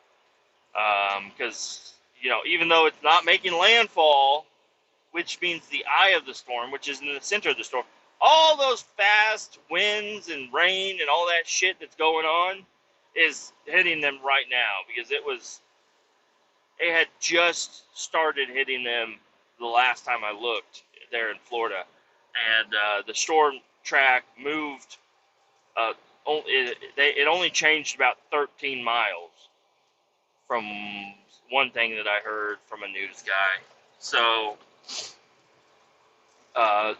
Because, even though it's not making landfall, which means the eye of the storm, which is in the center of the storm, all those fast winds and rain and all that shit that's going on is hitting them right now, because it had just started hitting them the last time I looked there in Florida. And the storm track moved, it only changed about 13 miles from one thing that I heard from a news guy. So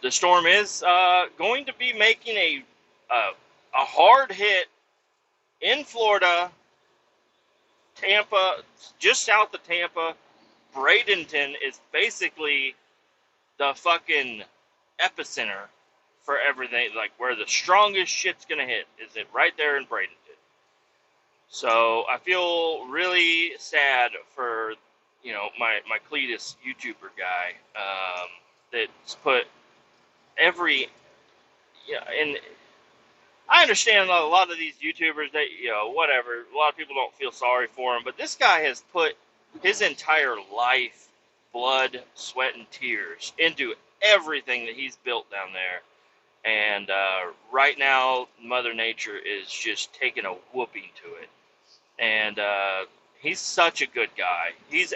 the storm is going to be making a hard hit in Florida, Tampa, just south of Tampa. Bradenton is basically the fucking epicenter for everything, like where the strongest shit's gonna hit is it right there in Bradenton. So I feel really sad for my Kletus YouTuber guy, that's put every and I understand a lot of these YouTubers that whatever, a lot of people don't feel sorry for him, but this guy has put his entire life, blood, sweat, and tears into everything that he's built down there. And right now, Mother Nature is just taking a whooping to it. And he's such a good guy. He's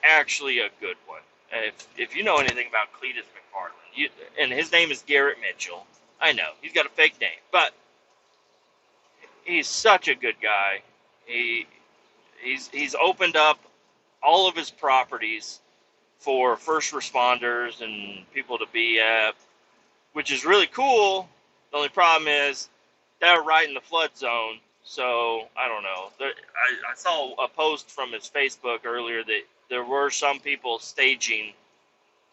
actually a good one. If you know anything about Kletus McFarland, and his name is Garrett Mitchell. I know he's got a fake name, but he's such a good guy. He's opened up all of his properties for first responders and people to be at, which is really cool. The only problem is they're right in the flood zone, so I don't know. I saw a post from his Facebook earlier that there were some people staging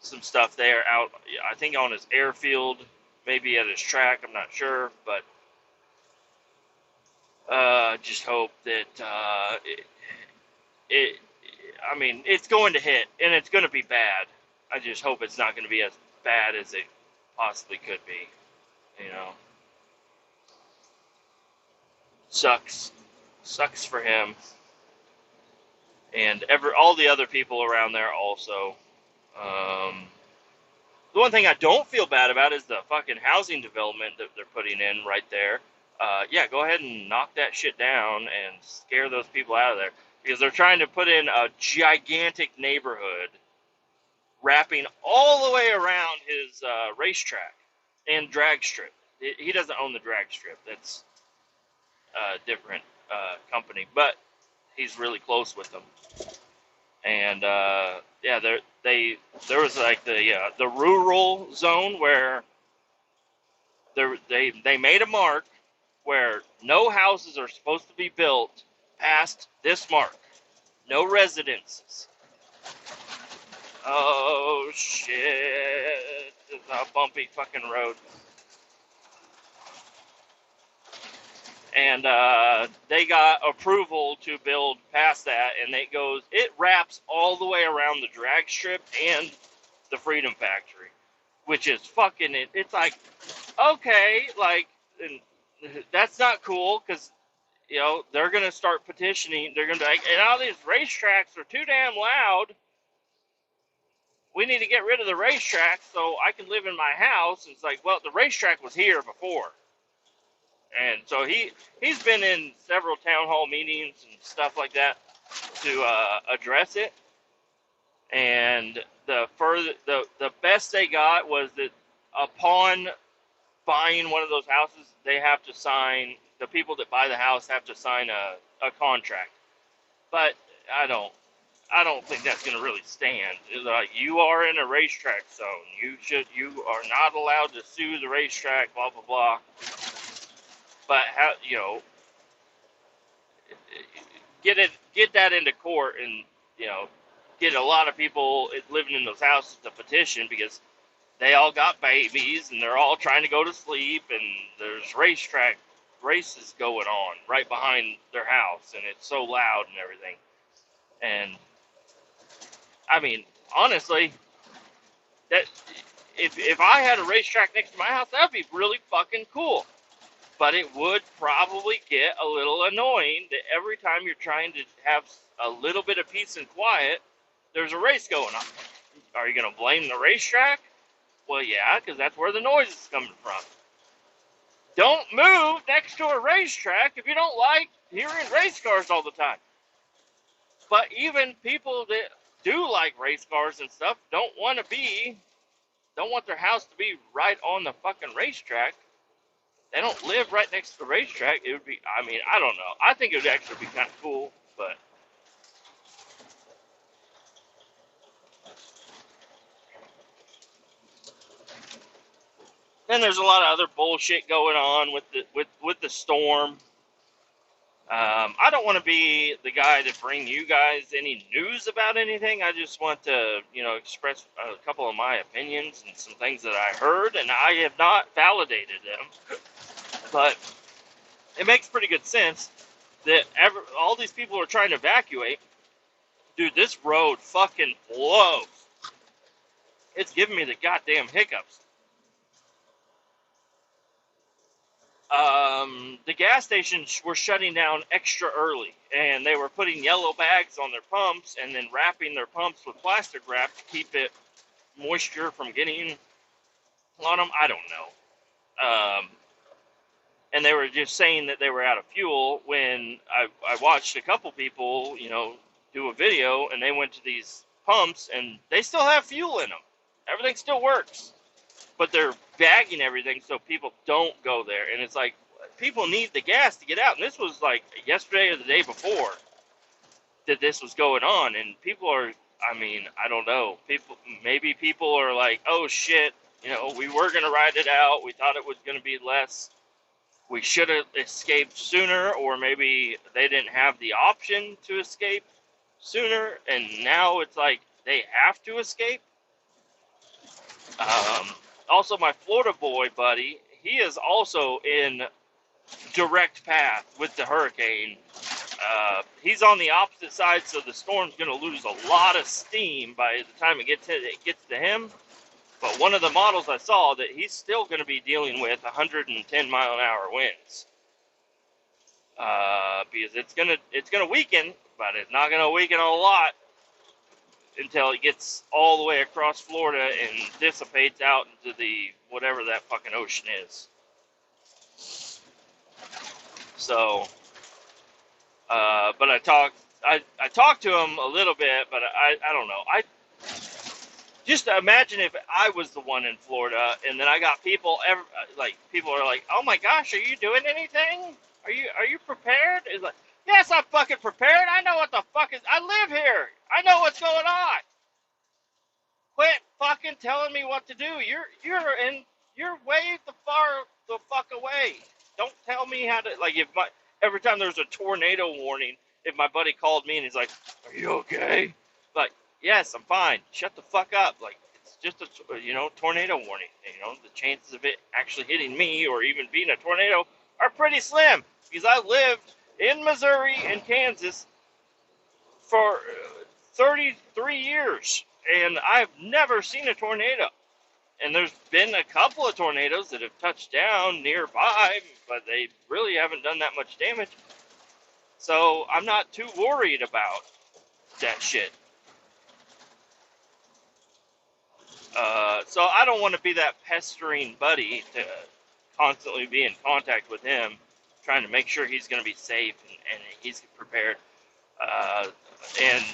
some stuff there out, I think on his airfield, maybe at his track, I'm not sure, but just hope that I mean, it's going to hit, and it's going to be bad. I just hope it's not going to be as bad as it possibly could be. Sucks for him, and all the other people around there also. The one thing I don't feel bad about is the fucking housing development that they're putting in right there. Yeah, go ahead and knock that shit down and scare those people out of there, because they're trying to put in a gigantic neighborhood wrapping all the way around his racetrack and drag strip. He doesn't own the drag strip. That's a different company, but he's really close with them. And yeah, there was like the rural zone where they made a mark where no houses are supposed to be built past this mark. No residences. Oh shit! It's a bumpy fucking road. And they got approval to build past that, and it wraps all the way around the drag strip and the Freedom Factory, which is fucking it. It's like, okay, like, and that's not cool, because they're gonna start petitioning. They're gonna be like, and all these racetracks are too damn loud. We need to get rid of the racetrack so I can live in my house. And it's like, well, the racetrack was here before. And so he's been in several town hall meetings and stuff like that to address it. And the best they got was that upon buying one of those houses, the people that buy the house have to sign a contract. But I don't think that's going to really stand. It's like, you are in a racetrack zone. You are not allowed to sue the racetrack, blah blah blah. But how, get that into court, and get a lot of people living in those houses to petition, because they all got babies and they're all trying to go to sleep, and there's races going on right behind their house, and it's so loud and everything. And I mean, honestly, that if I had a racetrack next to my house, that'd be really fucking cool. But it would probably get a little annoying that every time you're trying to have a little bit of peace and quiet, there's a race going on. Are you going to blame the racetrack? Well, yeah, because that's where the noise is coming from. Don't move next to a racetrack if you don't like hearing race cars all the time. But even people that do like race cars and stuff don't want their house to be right on the fucking racetrack. They don't live right next to the racetrack. It would be, I mean, I don't know. I think it would actually be kind of cool, but then there's a lot of other bullshit going on with the storm. I don't want to be the guy to bring you guys any news about anything. I just want to, express a couple of my opinions and some things that I heard, and I have not validated them. But it makes pretty good sense that all these people are trying to evacuate. Dude, this road fucking blows. It's giving me the goddamn hiccups. The gas stations were shutting down extra early, and they were putting yellow bags on their pumps and then wrapping their pumps with plastic wrap to keep it moisture from getting on them. I don't know. And they were just saying that they were out of fuel when I watched a couple people, do a video, and they went to these pumps and they still have fuel in them. Everything still works. But they're bagging everything so people don't go there. And it's like, people need the gas to get out. And this was like yesterday or the day before that this was going on. And people are, I don't know. Maybe people are like, oh shit, we were going to ride it out. We thought it was going to be less. We should have escaped sooner. Or maybe they didn't have the option to escape sooner. And now it's like they have to escape. Also, my Florida boy buddy, he is also in direct path with the hurricane. He's on the opposite side, so the storm's going to lose a lot of steam by the time it gets to him. But one of the models I saw, that he's still going to be dealing with 110 mile an hour winds, because it's gonna weaken, but it's not going to weaken a lot until it gets all the way across Florida and dissipates out into the whatever that fucking ocean is. So, but I talked to him a little bit, but I don't know. I just imagine if I was the one in Florida, and then I got people people are like, oh my gosh, are you doing anything? Are you prepared? It's like, yes, I'm fucking prepared. I know what the fuck is. I live here. I know what's going on. Quit fucking telling me what to do. You're way the fuck away. Don't tell me how to, like, every time there's a tornado warning, if my buddy called me and he's like, are you okay? Like, yes, I'm fine. Shut the fuck up. Like, it's just a tornado warning. The chances of it actually hitting me or even being a tornado are pretty slim because I lived in Missouri and Kansas for 33 years, and I've never seen a tornado. And there's been a couple of tornadoes that have touched down nearby, but they really haven't done that much damage. So I'm not too worried about that shit. So I don't want to be that pestering buddy to constantly be in contact with him, trying to make sure he's going to be safe and he's prepared. And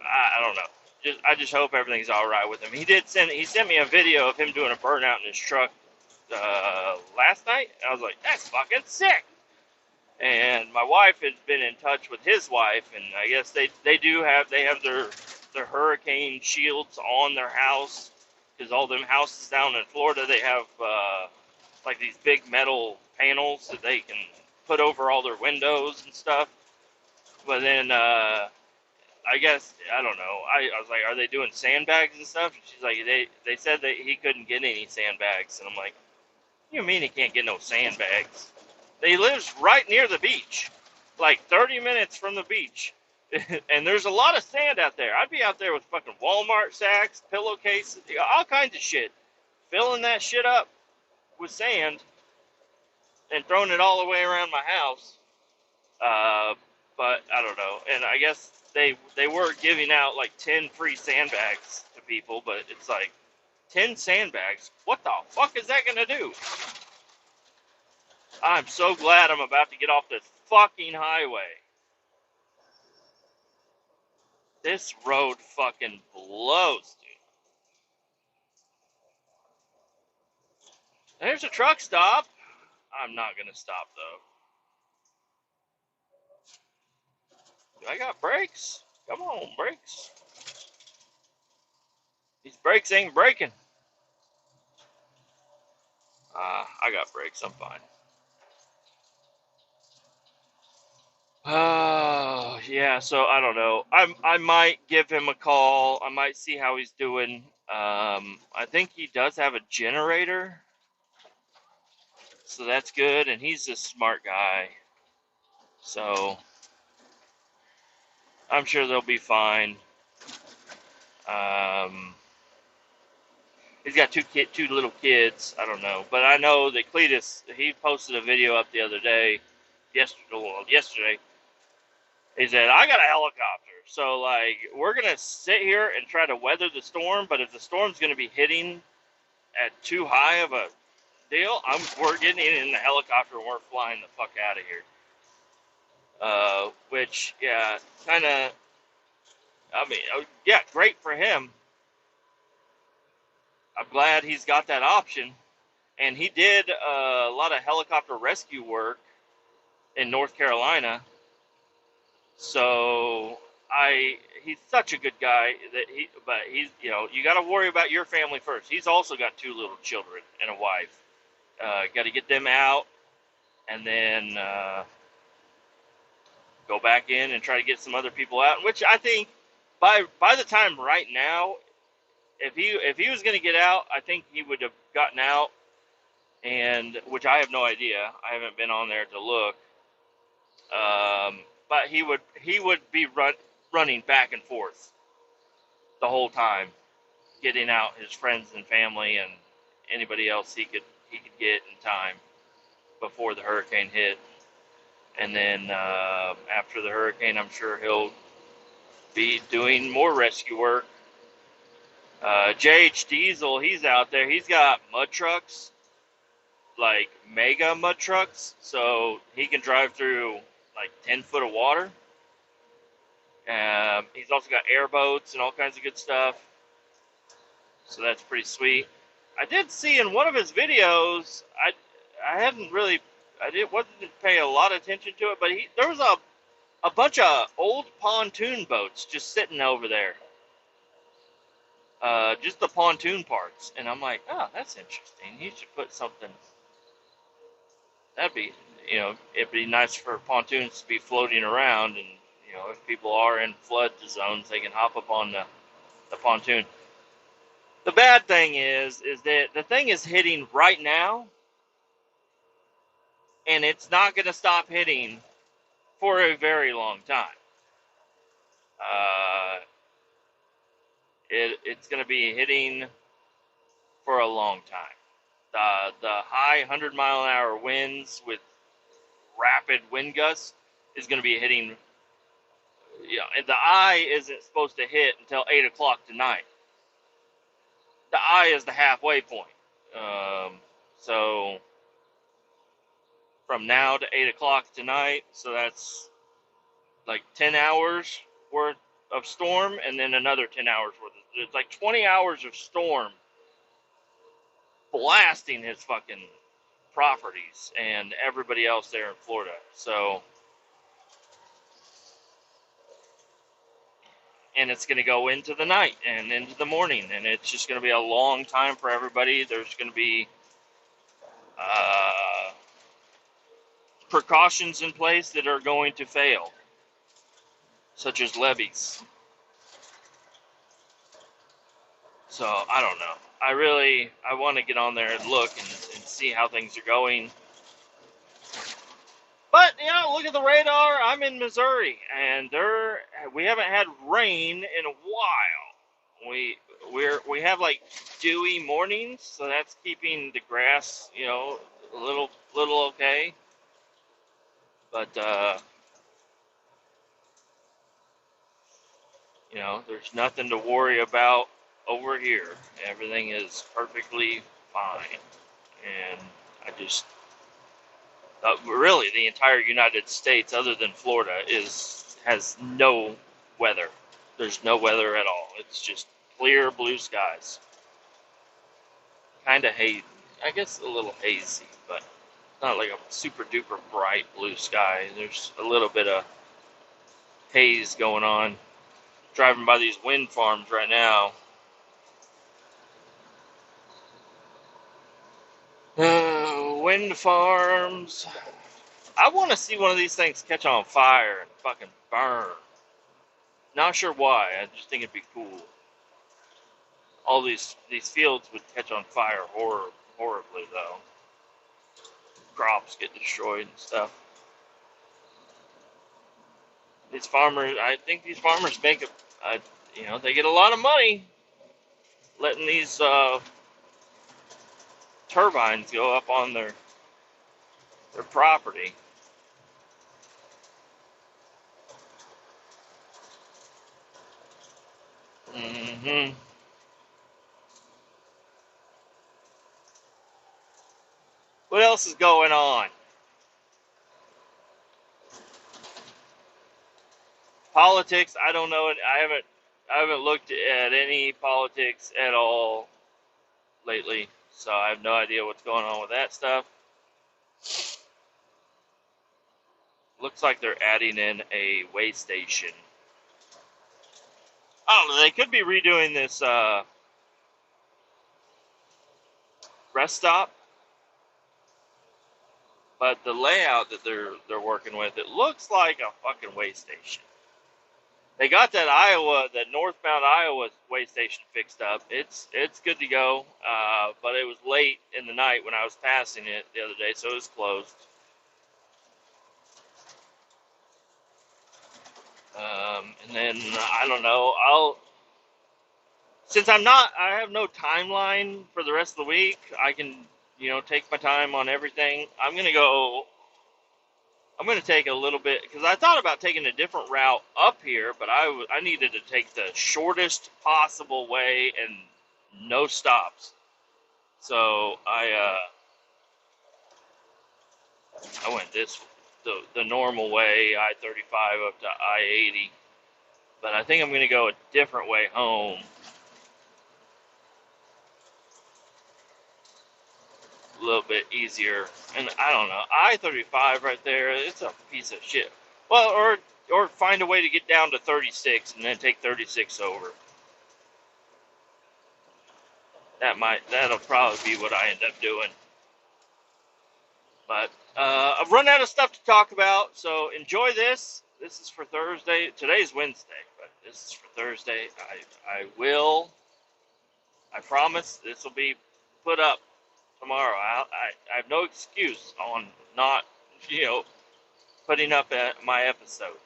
I don't know. I just hope everything's all right with him. He sent me a video of him doing a burnout in his truck last night. I was like, that's fucking sick. And my wife has been in touch with his wife, and I guess they have their hurricane shields on their house, because all them houses down in Florida, they have like these big metal panels that they can put over all their windows and stuff. But then I guess, I don't know, I was like, are they doing sandbags and stuff? And she's like, they said that he couldn't get any sandbags. And I'm like, what do you mean he can't get no sandbags? He lives right near the beach, like 30 minutes from the beach. And there's a lot of sand out there. I'd be out there with fucking Walmart sacks, pillowcases, all kinds of shit, filling that shit up with sand and throwing it all the way around my house. But I don't know. And I guess they were giving out like 10 free sandbags to people, but it's like 10 sandbags. What the fuck is that gonna do? I'm so glad I'm about to get off this fucking highway. This road fucking blows, dude. There's a truck stop. I'm not gonna stop though. I got brakes. Come on, brakes. These brakes ain't breaking. I got brakes. I'm fine. Oh, yeah, so I don't know. I might give him a call. I might see how he's doing. I think he does have a generator, so that's good, and he's a smart guy. So I'm sure they'll be fine. He's got two little kids. I don't know, but I know that Kletus, he posted a video up the other day, yesterday. He said, I got a helicopter. So, like, we're going to sit here and try to weather the storm, but if the storm's going to be hitting at too high of a deal, we're getting in the helicopter and we're flying the fuck out of here. Which, yeah, kind of, I mean, yeah, great for him. I'm glad he's got that option. And he did a lot of helicopter rescue work in North Carolina. So he's such a good guy but he's, you got to worry about your family first. He's also got 2 little children and a wife. Got to get them out and then go back in and try to get some other people out. Which I think by the time right now, if he was going to get out, I think he would have gotten out. And which I have no idea. I haven't been on there to look. But he would be running back and forth the whole time, getting out his friends and family and anybody else he could get in time before the hurricane hit. And then after the hurricane, I'm sure he'll be doing more rescue work. JH Diesel, he's out there. He's got mud trucks, like mega mud trucks, so he can drive through like 10 foot of water. He's also got airboats and all kinds of good stuff, so that's pretty sweet. I did see in one of his videos, wasn't paying a lot of attention to it, but there was a bunch of old pontoon boats just sitting over there. Just the pontoon parts, and I'm like, oh, that's interesting. He should put something. That'd be, it'd be nice for pontoons to be floating around, and if people are in flood zones, they can hop up on the pontoon. The bad thing is that the thing is hitting right now, and it's not going to stop hitting for a very long time. It's going to be hitting for a long time. The high 100-mile-an-hour winds with rapid wind gusts is going to be hitting. And the eye isn't supposed to hit until 8 o'clock tonight. The eye is the halfway point. So from now to 8 o'clock tonight, so that's like 10 hours worth of storm, and then another 10 hours worth. It's like 20 hours of storm blasting his fucking properties and everybody else there in Florida. So, and it's going to go into the night and into the morning, and it's just going to be a long time for everybody. There's going to be precautions in place that are going to fail, such as levees. So, I don't know. I want to get on there and look and see how things are going. But, look at the radar. I'm in Missouri, and we haven't had rain in a while. We have like dewy mornings, so that's keeping the grass, a little okay. But there's nothing to worry about over here. Everything is perfectly fine, and I just really the entire United States, other than Florida, has no weather. There's no weather at all. It's just clear blue skies. Kind of hazy. I guess a little hazy, but not like a super duper bright blue sky. There's a little bit of haze going on. Driving by these wind farms right now. Wind farms. I want to see one of these things catch on fire and fucking burn. Not sure why. I just think it'd be cool. All these fields would catch on fire horribly, though. Crops get destroyed and stuff. These farmers, I think these farmers make they get a lot of money letting these turbines go up on their property. Mm-hmm. What else is going on? Politics, I don't know. I haven't looked at any politics at all lately, so I have no idea what's going on with that stuff. Looks like they're adding in a way station. Oh, they could be redoing this rest stop, but the layout that they're working with, it looks like a fucking way station. They got that northbound Iowa way station fixed up. It's good to go, but it was late in the night when I was passing it the other day, so it was closed. And then I don't know. Since I have no timeline for the rest of the week. I can take my time on everything. I'm gonna take a little bit, because I thought about taking a different route up here, but I needed to take the shortest possible way and no stops. So I went the normal way, I-35 up to I-80, but I think I'm gonna go a different way home. A little bit easier, and I don't know, I-35 right there, it's a piece of shit. Well, or find a way to get down to 36 and then take 36 over. That'll probably be what I end up doing. But I've run out of stuff to talk about, so enjoy this. This is for Thursday. Today's Wednesday, but this is for Thursday. I promise this will be put up tomorrow. I have no excuse on not, you know, putting up my episode.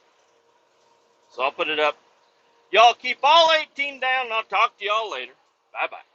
So I'll put it up. Y'all keep all 18 down, and I'll talk to y'all later. Bye-bye.